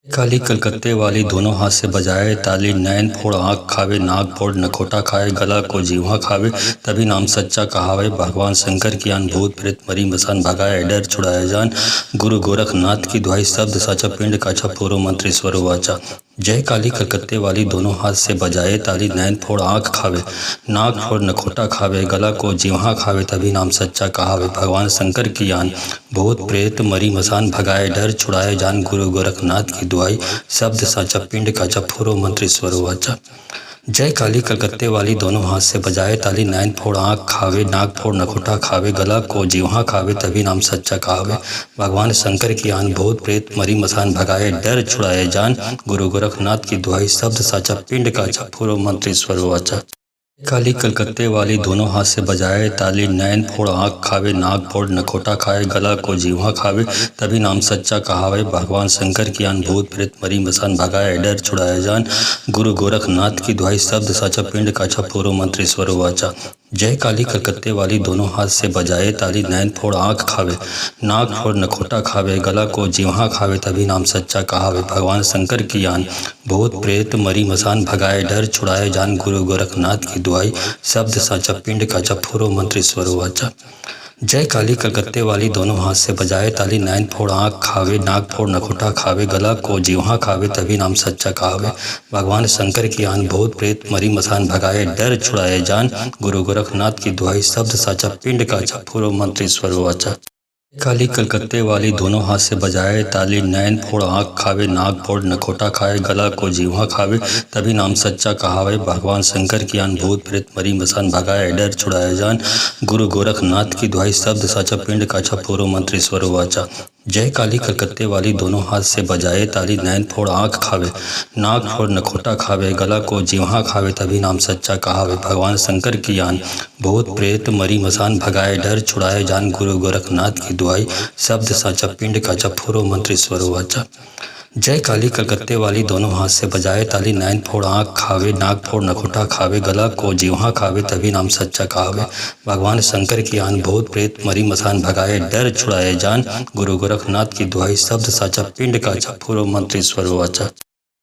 काली कलकत्ते वाली दोनों हाथ से बजाए ताली, नैन फोड़ आँख खावे, नाक फोड़ नखोटा खाए, गला को जीवा खावे, तभी नाम सच्चा कहावे। भगवान शंकर की आन, भूत प्रेत मरी मसान भगाए, डर छुड़ाए जान, गुरु गोरखनाथ की दुहाई, शब्द साचा पिंड काचा, पूर्व मंत्र ईश्वर वाचा। जय काली कलकत्ते वाली दोनों हाथ से बजाए ताली, नैन फोड़ आँख खावे, नाक फोड़ नखोटा खावे, गला को जीवा खावे, तभी नाम सच्चा कहावे। भगवान शंकर की आन, भूत प्रेत मरी मसान भगाए, डर छुड़ाए जान, गुरु गोरखनाथ की दुहाई, शब्द साचा पिंड काचा, पूर्व मंत्र ईश्वर वाचा। जय काली कलकत्ते वाली दोनों हाथ से बजाए ताली, नैन फोड़ आँख खावे, नाक फोड़ नखोटा खावे, गला को जीवा खावे, तभी नाम सच्चा कहावे। भगवान शंकर की आन, भूत प्रेत मरी मसान भगाए, डर छुड़ाए जान, गुरु गोरखनाथ की दुहाई, शब्द साचा पिंड काचा, पूर्व मंत्र ईश्वर वाचा। काली कलकत्ते वाली दोनों हाथ से बजाए ताली, नैन फोड़ आँख खावे, नाक फोड़ नखोटा खाए, गला को जीवा खावे, तभी नाम सच्चा कहावे। भगवान शंकर की आन, भूत प्रेत मरी मसान भगाए, डर छुड़ाए जान, गुरु गोरखनाथ की दुहाई, शब्द साचा पिंड काचा, पूर्व मंत्र ईश्वर वाचा। जय काली कलकत्ते वाली दोनों हाथ से बजाए ताली, नैन फोड़ आँख खावे, नाक फोड़ नखोटा खावे, गला को जीवा खावे, तभी नाम सच्चा कहावे। भगवान शंकर की आन, भूत प्रेत मरी मसान भगाए, डर छुड़ाए जान, गुरु गोरखनाथ की दुहाई, शब्द साचा पिंड काचा, पूर्व मंत्र ईश्वर वाचा। जय काली कलकत्ते वाली दोनों हाथ से बजाए ताली, नैन फोड़ आँख खावे, नाक फोड़ नखोटा खावे, गला को जीवा खावे, तभी नाम सच्चा कहावे। भगवान शंकर की आन, भूत प्रेत मरी मसान भगाए, डर छुड़ाए जान, गुरु गोरखनाथ की दुहाई, शब्द साचा पिंड काचा, पूर्व मंत्र ईश्वर वाचा। काली कलकत्ते वाली दोनों हाथ से बजाए ताली, नैन फोड़ आँख खावे, नाक फोड़ नखोटा खाए, गला को जीवा खावे, तभी नाम सच्चा कहावे। भगवान शंकर की आन, भूत प्रेत मरी मसान भगाए, डर छुड़ाए जान, गुरु गोरखनाथ की दुहाई, शब्द साचा पिंड काचा, पूर्व मंत्र ईश्वर वाचा। जय काली कलकत्ते वाली दोनों हाथ से बजाए ताली, नैन फोड़ आँख खावे, नाक फोड़ नखोटा खावे, गला को जीवा खावे, तभी नाम सच्चा कहावे। भगवान शंकर की आन, भूत प्रेत मरी मसान भगाए, डर छुड़ाए जान, गुरु गोरखनाथ की दुआई, शब्द साचा पिंड का जपफुरो मंत्र ईश्वरो वाचा। जय काली कलकत्ते वाली दोनों हाथ से बजाए ताली, नैन फोड़ आँख खावे, नाक फोड़ नखोटा खावे, गला को जीवा खावे, तभी नाम सच्चा कहावे। भगवान शंकर की आन, भूत प्रेत मरी मसान भगाए, डर छुड़ाए जान, गुरु गोरखनाथ की दुआई, शब्द साचा पिंड का जपफुरो मंत्र ईश्वरो वाचा।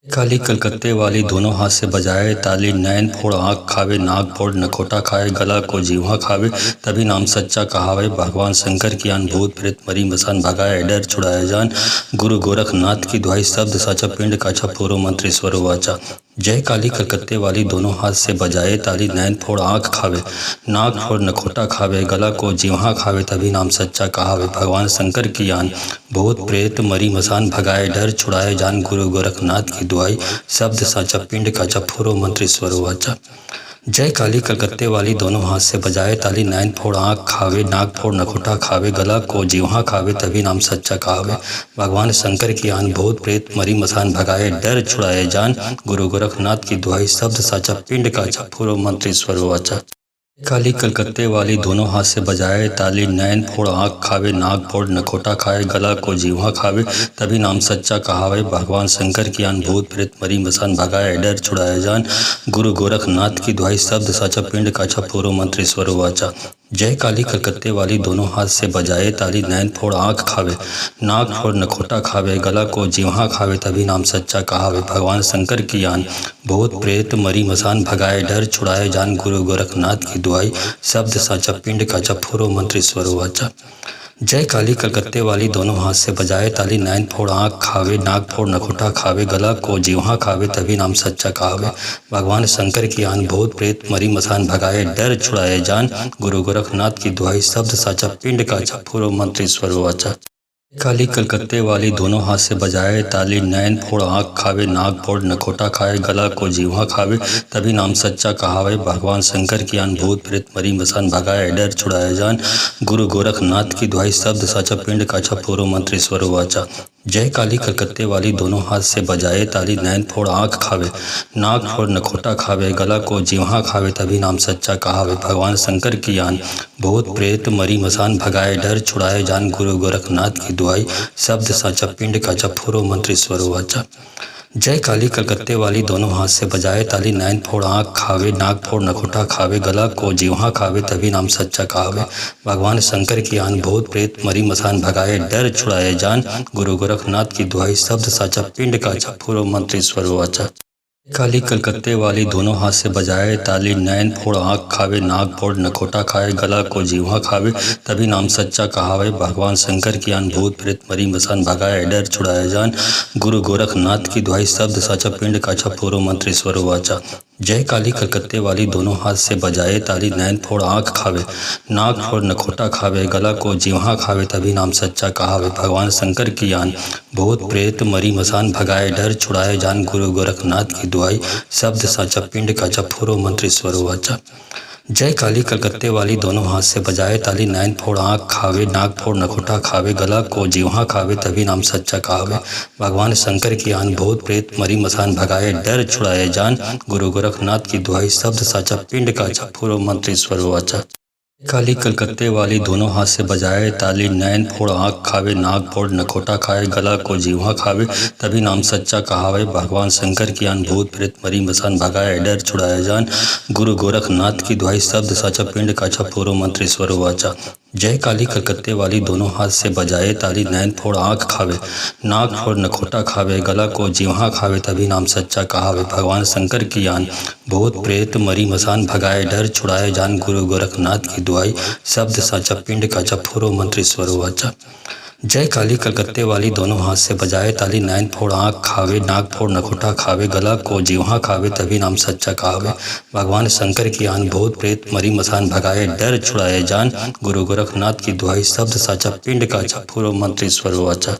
काली कलकत्ते वाली दोनों हाथ से बजाए ताली, नैन फोड़ आँख खावे, नाक फोड़ नखोटा खाए, गला को जीवा खावे, तभी नाम सच्चा कहावे। भगवान शंकर की आन, भूत प्रेत मरी मसान भगाए, डर छुड़ाए जान, गुरु गोरखनाथ की दुआई, शब्द साचा पिंड का जपफुरो मंत्र ईश्वरो वाचा। जय काली कलकत्ते वाली दोनों हाथ से बजाए ताली, नैन फोड़ आँख खावे, नाक फोड़ नखोटा खावे, गला को जीवा खावे, तभी नाम सच्चा कहावे। भगवान शंकर की आन, भूत प्रेत मरी मसान भगाए, डर छुड़ाए जान, गुरु गोरखनाथ की दुआई, शब्द साचा पिंड का जपफुरो मंत्र ईश्वरो वाचा। जय काली कलकत्ते वाली दोनों हाथ से बजाए ताली, नैन फोड़ आँख खावे, नाक फोड़ नखोटा खावे, गला को जीवा खावे, तभी नाम सच्चा कहावे। भगवान शंकर की आन, भूत प्रेत मरी मसान भगाए, डर छुड़ाए जान, गुरु गोरखनाथ की दुआई, शब्द साचा पिंड का जपफुरो मंत्र ईश्वरो वाचा। काली कलकत्ते वाली दोनों हाथ से बजाए ताली, नैन फोड़ आँख खावे, नाक फोड़ नखोटा खाए, गला को जीवा खावे, तभी नाम सच्चा कहावे। भगवान शंकर की आन, भूत प्रेत मरी मसान भगाए, डर छुड़ाए जान, गुरु गोरखनाथ की दुआई, शब्द साचा पिंड का जपफुरो मंत्र ईश्वरो वाचा। जय काली कलकत्ते वाली दोनों हाथ से बजाए ताली, नैन फोड़ आँख खावे, नाक फोड़ नखोटा खावे, गला को जीवा खावे, तभी नाम सच्चा कहावे। भगवान शंकर की आन, भूत प्रेत मरी मसान भगाए, डर छुड़ाए जान, गुरु गोरखनाथ की दुआई, शब्द साचा पिंड का जपफुरो मंत्र ईश्वरो वाचा। जय काली कलकत्ते वाली दोनों हाथ से बजाए ताली, नैन फोड़ आँख खावे, नाक फोड़ नखोटा खावे, गला को जीवा खावे, तभी नाम सच्चा कहावे। भगवान शंकर की आन, भूत प्रेत मरी मसान भगाए, डर छुड़ाए जान, गुरु गोरखनाथ की दुआई, शब्द साचा पिंड का जपफुरो मंत्र ईश्वरो वाचा। काली कलकत्ते वाली दोनों हाथ से बजाए ताली, नैन फोड़ आँख खावे, नाक फोड़ नखोटा खाए, गला को जीवा खावे, तभी नाम सच्चा कहावे। भगवान शंकर की आन, भूत प्रेत मरी मसान भगाए, डर छुड़ाए जान, गुरु गोरखनाथ की दुआई, शब्द साचा पिंड का जपफुरो मंत्र ईश्वरो वाचा। जय काली कलकत्ते वाली दोनों हाथ से बजाए ताली, नैन फोड़ आँख खावे, नाक फोड़ नखोटा खावे, गला को जीवा खावे, तभी नाम सच्चा कहावे। भगवान शंकर की आन, भूत प्रेत मरी मसान भगाए, डर छुड़ाए जान, गुरु गोरखनाथ की दुआई, शब्द साचा पिंड का जपफुरो मंत्र ईश्वरो वाचा। जय काली कलकत्ते वाली दोनों हाथ से बजाए ताली, नैन फोड़ आँख खावे, नाक फोड़ नखोटा खावे, गला को जीवा खावे, तभी नाम सच्चा कहावे। भगवान शंकर की आन, भूत प्रेत मरी मसान भगाए, डर छुड़ाए जान, गुरु गोरखनाथ की दुआई, शब्द साचा पिंड का जपफुरो मंत्र ईश्वरो वाचा। काली कलकत्ते वाली दोनों हाथ से बजाए ताली, नैन फोड़ आँख खावे, नाक फोड़ नखोटा खाए, गला को जीवा खावे, तभी नाम सच्चा कहावे। भगवान शंकर की आन, भूत प्रेत मरी मसान भगाए, डर छुड़ाए जान, गुरु गोरखनाथ की दुआई, शब्द साचा पिंड का जपफुरो मंत्र ईश्वरो वाचा। जय काली कलकत्ते वाली दोनों हाथ से बजाए ताली, नैन फोड़ आँख खावे, नाक फोड़ नखोटा खावे, गला को जीवा खावे, तभी नाम सच्चा कहावे। भगवान शंकर की आन, भूत प्रेत मरी मसान भगाए, डर छुड़ाए जान, गुरु गोरखनाथ की दुआई, शब्द साचा पिंड का जपफुरो मंत्र ईश्वरो वाचा। जय काली कलकत्ते वाली दोनों हाथ से बजाए ताली, नैन फोड़ आँख खावे, नाक फोड़ नखोटा खावे, गला को जीवा खावे, तभी नाम सच्चा कहावे। भगवान शंकर की आन, भूत प्रेत मरी मसान भगाए, डर छुड़ाए जान, गुरु गोरखनाथ की दुआई, शब्द साचा पिंड का जपफुरो मंत्र ईश्वरो वाचा। काली कलकत्ते वाली दोनों हाथ से बजाए ताली, नैन फोड़ आँख खावे, नाक फोड़ नखोटा खाए, गला को जीवा खावे, तभी नाम सच्चा कहावे। भगवान शंकर की आन, भूत प्रेत मरी मसान भगाए, डर छुड़ाए जान, गुरु गोरखनाथ की दुआई, शब्द साचा पिंड का जपफुरो मंत्र ईश्वरो वाचा। जय काली कलकत्ते वाली दोनों हाथ से बजाए ताली, नैन फोड़ आँख खावे, नाक फोड़ नखोटा खावे, गला को जीवा खावे, तभी नाम सच्चा कहावे। भगवान शंकर की आन, भूत प्रेत मरी मसान भगाए, डर छुड़ाए जान, गुरु गोरखनाथ की दुआई, शब्द साचा पिंड का जपफुरो मंत्र ईश्वरो वाचा। जय काली कलकत्ते वाली दोनों हाथ से बजाए ताली, नैन फोड़ आँख खावे, नाक फोड़ नखोटा खावे, गला को जीवा खावे, तभी नाम सच्चा कहावे। भगवान शंकर की आन, भूत प्रेत मरी मसान भगाए, डर छुड़ाए जान, गुरु गोरखनाथ की दुआई, शब्द साचा पिंड का जपफुरो मंत्र ईश्वरो वाचा।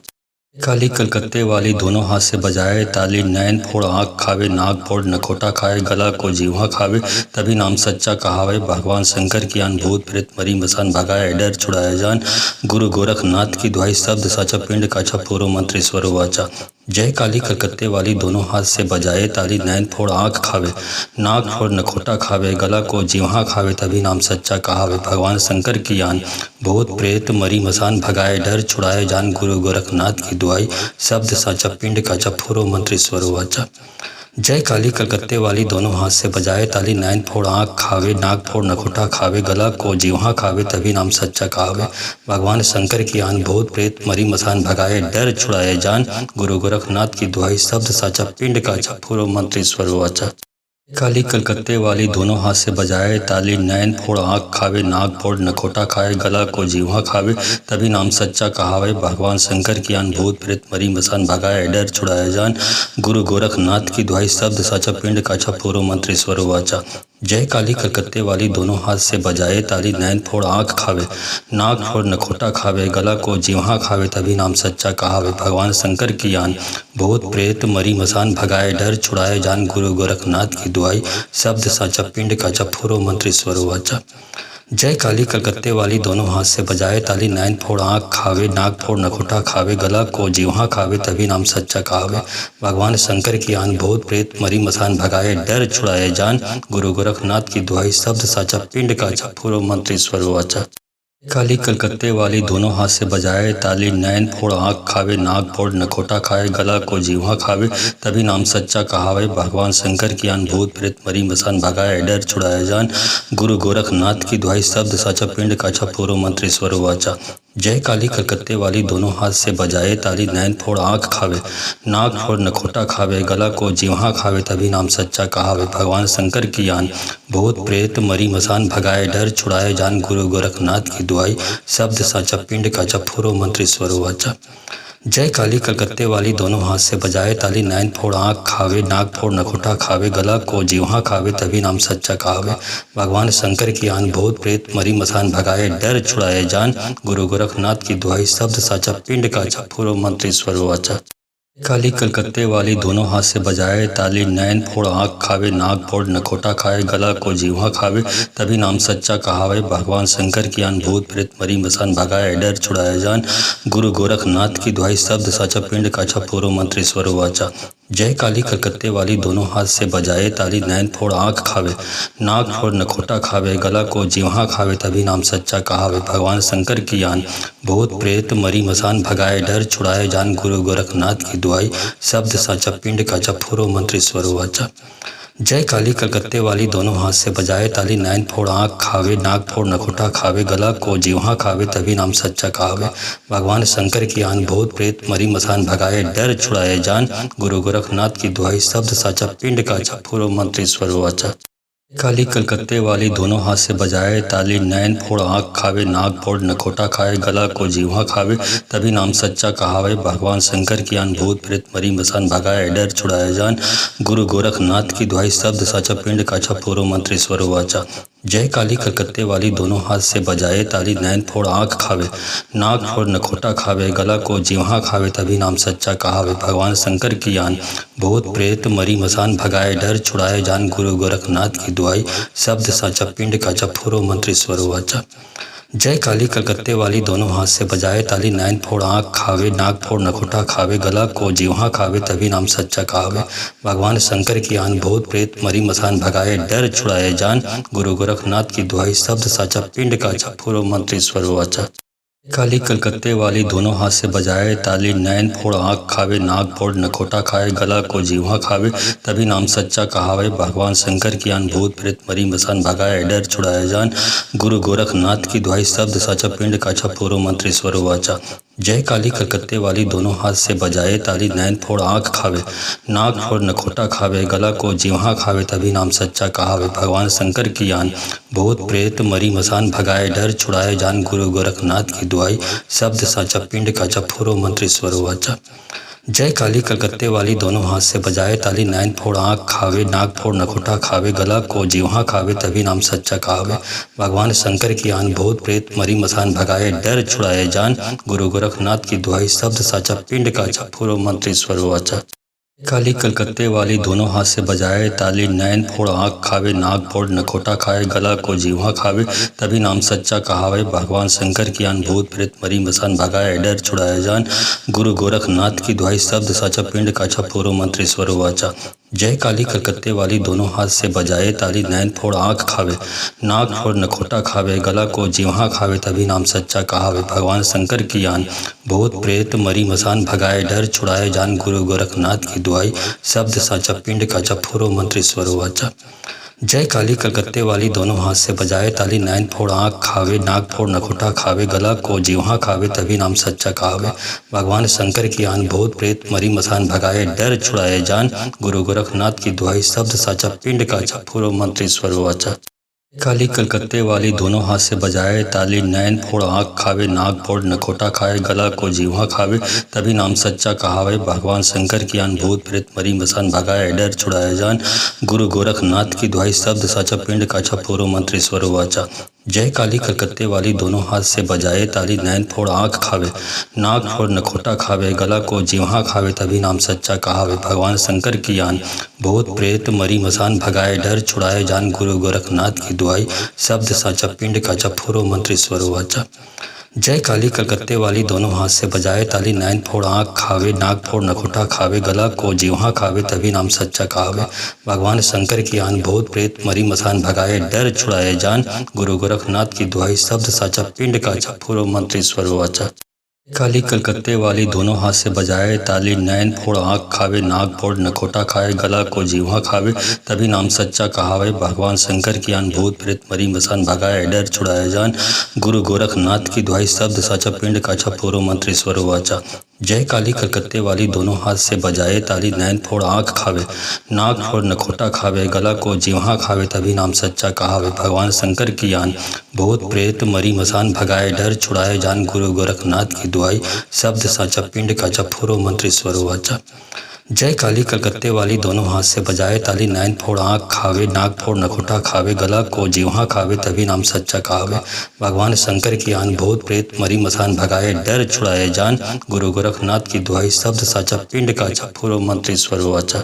काली कलकत्ते वाली दोनों हाथ से बजाए ताली, नैन फोड़ आँख खावे, नाक फोड़ नखोटा खाए, गला को जीवा खावे, तभी नाम सच्चा कहावे। भगवान शंकर की आन भूत प्रेत मरी मसान भगाए, डर छुड़ाया जान। गुरु गोरखनाथ की दुहाई, शब्द साचा पिंड काचा पूर्व मंत्री स्वर वाचा। जय काली कलकत्ते वाली दोनों हाथ से बजाए ताली, नैन फोड़ आँख खावे, नाक फोड़ नखोटा खावे, गला को जीवा खावे, तभी नाम सच्चा कहावे। भगवान शंकर की आन भूत प्रेत मरी मसान भगाए, डर छुड़ाए जान। गुरु गोरखनाथ की दुआई, शब्द साचा पिंड काचा पूर्व मंत्री स्वर वाचा। जय काली कलकत्ते वाली दोनों हाथ से बजाए ताली, नैन फोड़ आँख खावे, नाक फोड़ नखोटा खावे, गला को जीवा खावे, तभी नाम सच्चा कहावे। भगवान शंकर की आन भूत प्रेत मरी मसान भगाए, डर छुड़ाए जान। गुरु गोरखनाथ की दुहाई, शब्द साचा पिंड काचा पूर्व मंत्री स्वर वाचा। काली कलकत्ते वाली दोनों हाथ से बजाए ताली, नैन फोड़ आँख खावे, नाक फोड़ नखोटा खाए, गला को जीवा खावे, तभी नाम सच्चा कहावे। भगवान शंकर की आन भूत प्रेत मरी मसान भगाए, डर छुड़ाया जान। गुरु गोरखनाथ की दुहाई, शब्द साचा पिंड काचा पूर्व मंत्री स्वर वाचा। जय काली कलकत्ते वाली दोनों हाथ से बजाए ताली, नैन फोड़ आँख खावे, नाक फोड़ नखोटा खावे, गला को जीवा खावे, तभी नाम सच्चा कहावे। भगवान शंकर की आन भूत प्रेत मरी मसान भगाए, डर छुड़ाए जान। गुरु गोरखनाथ की दुआई, शब्द साचा पिंड काचा पूर्व मंत्री स्वर वाचा। जय काली कलकत्ते वाली दोनों हाथ से बजाए ताली, नैन फोड़ आँख खावे, नाक फोड़ नखोटा खावे, गला को जीवा खावे, तभी नाम सच्चा कहावे। भगवान शंकर की आन भूत प्रेत मरी मसान भगाए, डर छुड़ाए जान। गुरु गोरखनाथ की दुहाई, शब्द साचा पिंड काचा पूर्व मंत्री स्वर वाचा। काली कलकत्ते वाली दोनों हाथ से बजाए ताली, नैन फोड़ आँख खावे, नाक फोड़ नखोटा खाए, गला को जीवा खावे, तभी नाम सच्चा कहावे। भगवान शंकर की आन भूत प्रेत मरी मसान भगाए, डर छुड़ाया जान। गुरु गोरखनाथ की दुहाई, शब्द साचा पिंड काचा पूर्व मंत्री स्वर वाचा। जय काली कलकत्ते वाली दोनों हाथ से बजाए ताली, नैन फोड़ आँख खावे, नाक फोड़ नखोटा खावे, गला को जीवा खावे, तभी नाम सच्चा कहावे। भगवान शंकर की आन भूत प्रेत मरी मसान भगाए, डर छुड़ाए जान। गुरु गोरखनाथ की दुआई, शब्द साचा पिंड काचा पूर्व मंत्री स्वर वाचा। जय काली कलकत्ते वाली दोनों हाथ से बजाए ताली, नैन फोड़ आँख खावे, नाक फोड़ नखोटा खावे, गला को जीवा खावे, तभी नाम सच्चा कहावे। भगवान शंकर की आन भूत प्रेत मरी मसान भगाए, डर छुड़ाए जान। गुरु गोरखनाथ की दुहाई, शब्द साचा पिंड काचा पूर्व मंत्री स्वर वाचा। काली कलकत्ते वाली दोनों हाथ से बजाए ताली, नैन फोड़ आँख खावे, नाक फोड़ नखोटा खाए, गला को जीवा खावे, तभी नाम सच्चा कहावे। भगवान शंकर की आन भूत प्रेत मरी मसान भगाए, डर छुड़ाया जान। गुरु गोरखनाथ की दुहाई, शब्द साचा पिंड काचा पूर्व मंत्री स्वर वाचा। जय काली कलकत्ते वाली दोनों हाथ से बजाए ताली, नैन फोड़ आँख खावे, नाक फोड़ नखोटा खावे, गला को जीवा खावे, तभी नाम सच्चा कहावे। भगवान शंकर की आन भूत प्रेत मरी मसान भगाए, डर छुड़ाए जान। गुरु गोरखनाथ की दुआई, शब्द साचा पिंड काचा पूर्व मंत्री स्वर वाचा। जय काली कलकत्ते वाली दोनों हाथ से बजाए ताली, नैन फोड़ आँख खावे, नाक फोड़ नखोटा खावे, गला को जीवा खावे, तभी नाम सच्चा कहावे। भगवान शंकर की आन भूत प्रेत मरी मसान भगाए, डर छुड़ाए जान। गुरु गोरखनाथ की दुहाई, शब्द साचा पिंड काचा पूर्व मंत्री स्वर वाचा। काली कलकत्ते वाली दोनों हाथ से बजाए ताली, नैन फोड़ आँख खावे, नाक फोड़ नखोटा खाए, गला को जीवा खावे, तभी नाम सच्चा कहावे। भगवान शंकर की आन भूत प्रेत मरी मसान भगाए, डर छुड़ाया जान। गुरु गोरखनाथ की दुहाई, शब्द साचा पिंड काचा पूर्व मंत्री स्वर वाचा। जय काली कलकत्ते वाली दोनों हाथ से बजाए ताली, नैन फोड़ आँख खावे, नाक फोड़ नखोटा खावे, गला को जीवा खावे, तभी नाम सच्चा कहावे। भगवान शंकर की आन भूत प्रेत मरी मसान भगाए, डर छुड़ाए जान। गुरु गोरखनाथ की दुआई, शब्द साचा पिंड काचा पूर्व मंत्री स्वर वाचा। जय काली कलकत्ते वाली दोनों हाथ से बजाए ताली, नैन फोड़ आँख खावे, नाक फोड़ नखोटा खावे, गला को जीवा खावे, तभी नाम सच्चा कहावे। भगवान शंकर की आन भूत प्रेत मरी मसान भगाए, डर छुड़ाए जान। गुरु गोरखनाथ की दुहाई, शब्द साचा पिंड काचा पूर्व मंत्री स्वर वाचा। काली कलकत्ते वाली दोनों हाथ से बजाए ताली, नैन फोड़ आँख खावे, नाक फोड़ नखोटा खाए, गला को जीवा खावे, तभी नाम सच्चा कहावे। भगवान शंकर की आन भूत प्रेत मरी मसान भगाए, डर छुड़ाया जान। गुरु गोरखनाथ की दुहाई, शब्द साचा पिंड काचा पूर्व मंत्री स्वर वाचा। जय काली कलकत्ते वाली दोनों हाथ से बजाए ताली, नैन फोड़ आँख खावे, नाक फोड़ नखोटा खावे, गला को जीवा खावे, तभी नाम सच्चा कहावे। भगवान शंकर की आन भूत प्रेत मरी मसान भगाए, डर छुड़ाए जान। गुरु गोरखनाथ की दुआई, शब्द साचा पिंड काचा पूर्व मंत्री स्वर वाचा। जय काली कलकत्ते वाली दोनों हाथ से बजाए ताली, नैन फोड़ आँख खावे, नाक फोड़ नखोटा खावे, गला को जीवा खावे, तभी नाम सच्चा कहावे। भगवान शंकर की आन, भूत प्रेत मरी मसान भगाए, डर छुड़ाए जान, गुरु गोरखनाथ की दुहाई, शब्द साचा पिंड का पूर्व मंत्री स्वर वाचा। काली कलकत्ते वाली दोनों हाथ से बजाए ताली, नैन फोड़ आँख खावे, नाक फोड़ नखोटा खाए, गला को जीवा खावे, तभी नाम सच्चा कहावे। भगवान शंकर की आन, भूत प्रेत मरी मसान भगाए, डर छुड़ाए जान, गुरु गोरखनाथ की दुहाई, शब्द साचा पिंड का पूर्व मंत्री स्वर वाचा। जय काली कलकत्ते वाली दोनों हाथ से बजाए ताली, नैन फोड़ आँख खावे, नाक फोड़ नखोटा खावे, गला को जीवा खावे, तभी नाम सच्चा कहावे। भगवान शंकर की आन, भूत प्रेत मरी मसान भगाए, डर छुड़ाए जान, गुरु गोरखनाथ की दुहाई, शब्द साचा पिंड का पूर्व मंत्री स्वर वाचा। जय काली कलकत्ते वाली दोनों हाथ से बजाए ताली, नैन फोड़ आँख खावे, नाक फोड़ नखोटा खावे, गला को जीवा खावे, तभी नाम सच्चा कहावे। भगवान शंकर की आन, भूत प्रेत मरी मसान भगाए, डर छुड़ाए जान, गुरु गोरखनाथ की दुहाई, शब्द साचा पिंड का पूर्व मंत्री स्वर वाचा। काली कलकत्ते वाली दोनों हाथ से बजाए ताली, नैन फोड़ आँख खावे, नाक फोड़ नखोटा खाए, गला को जीवा खावे, तभी नाम सच्चा कहावे। भगवान शंकर की आन, भूत प्रेत मरी मसान भगाए, डर छुड़ाए जान, गुरु गोरखनाथ की दुहाई, शब्द साचा पिंड का पूर्व मंत्री स्वर वाचा। जय काली कलकत्ते वाली दोनों हाथ से बजाए ताली, नैन फोड़ आँख खावे, नाक फोड़ नखोटा खावे, गला को जीवा खावे, तभी नाम सच्चा कहावे। भगवान शंकर की आन, भूत प्रेत मरी मसान भगाए, डर छुड़ाए जान, गुरु गोरखनाथ की दुहाई, शब्द साचा पिंड का पूर्व मंत्री स्वर वाचा। जय काली कलकत्ते वाली दोनों हाथ से बजाए ताली, नैन फोड़ आँख खावे, नाक फोड़ नखोटा खावे, गला को जीवा खावे, तभी नाम सच्चा कहावे। भगवान शंकर की आन, भूत प्रेत मरी मसान भगाए, डर छुड़ाए जान, गुरु गोरखनाथ की दुहाई, शब्द साचा पिंड का पूर्व मंत्री स्वर वाचा। काली कलकत्ते वाली दोनों हाथ से बजाए ताली, नैन फोड़ आँख खावे, नाक फोड़ नखोटा खाए, गला को जीवा खावे, तभी नाम सच्चा कहावे। भगवान शंकर की आन, भूत प्रेत मरी मसान भगाए, डर छुड़ाए जान, गुरु गोरखनाथ की दुहाई, शब्द साचा पिंड का पूर्व मंत्री स्वर वाचा। जय काली कलकत्ते वाली दोनों हाथ से बजाए ताली, नैन फोड़ आँख खावे, नाक फोड़ नखोटा खावे, गला को जीवा खावे, तभी नाम सच्चा कहावे। भगवान शंकर की आन, भूत प्रेत मरी मसान भगाए, डर छुड़ाए जान, गुरु गोरखनाथ की दुहाई, शब्द साचा पिंड का पूर्व मंत्री स्वर वाचा। जय काली कलकत्ते वाली दोनों हाथ से बजाए ताली, नैन फोड़ आँख खावे, नाक फोड़ नखोटा खावे, गला को जीवा खावे, तभी नाम सच्चा कहावे। भगवान शंकर की आन, भूत प्रेत मरी मसान भगाए, डर छुड़ाए जान, गुरु गोरखनाथ की दुहाई, शब्द साचा पिंड का पूर्व मंत्री स्वर वाचा।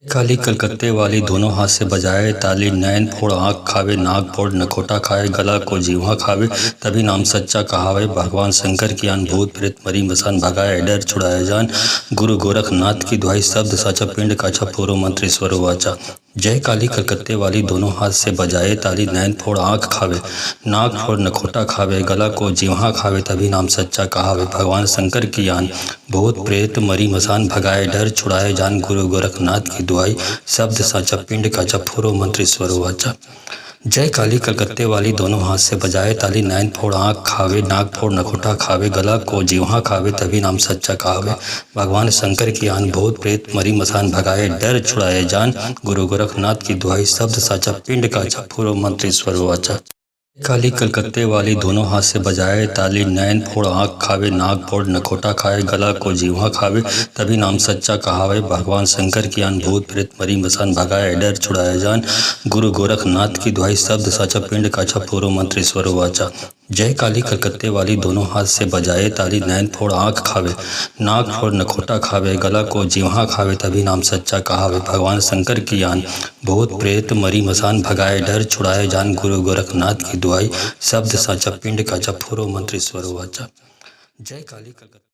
काली कलकत्ते वाली दोनों हाथ से बजाए ताली, नैन फोड़ आँख खावे, नाक फोड़ नखोटा खाए, गला को जीवा खावे, तभी नाम सच्चा कहावे। भगवान शंकर की आन, भूत प्रेत मरी मसान भगाए, डर छुड़ाए जान, गुरु गोरखनाथ की दुहाई, शब्द साचा पिंड का पूर्व मंत्री स्वर वाचा। जय काली कलकत्ते वाली दोनों हाथ से बजाए ताली, नैन फोड़ आँख खावे, नाक फोड़ नखोटा खावे, गला को जीवा खावे, तभी नाम सच्चा कहावे। भगवान शंकर की आन, भूत प्रेत मरी मसान भगाए, डर छुड़ाए जान, गुरु गोरखनाथ की दुहाई, शब्द साचा पिंड का पूर्व मंत्री स्वर वाचा। जय काली कलकत्ते वाली दोनों हाथ से बजाए ताली, नैन फोड़ आँख खावे, नाक फोड़ नखोटा खावे, गला को जीवा खावे, तभी नाम सच्चा कहावे। भगवान शंकर की आन, भूत प्रेत मरी मसान भगाए, डर छुड़ाए जान, गुरु गोरखनाथ की दुहाई, शब्द साचा पिंड का पूर्व मंत्री स्वर वाचा। काली कलकत्ते वाली दोनों हाथ से बजाए ताली, नैन फोड़ आँख खावे, नाक फोड़ नखोटा खाए, गला को जीवा खावे, तभी नाम सच्चा कहावे। भगवान शंकर की आन, भूत प्रेत मरी मसान भगाए, डर छुड़ाए जान, गुरु गोरखनाथ की दुहाई, शब्द साचा पिंड का पूर्व मंत्री स्वर वाचा। जय काली कलकत्ते वाली दोनों हाथ से बजाए ताली, नैन फोड़ आँख खावे, नाक फोड़ नखोटा खावे, गला को जीवा खावे, तभी नाम सच्चा कहावे। भगवान शंकर की आन, भूत प्रेत मरी मसान भगाए, डर छुड़ाए जान, गुरु गोरखनाथ की दुहाई, शब्द साचा पिंड का पूर्व मंत्री स्वर वाचा। जय काली कलकत्ते।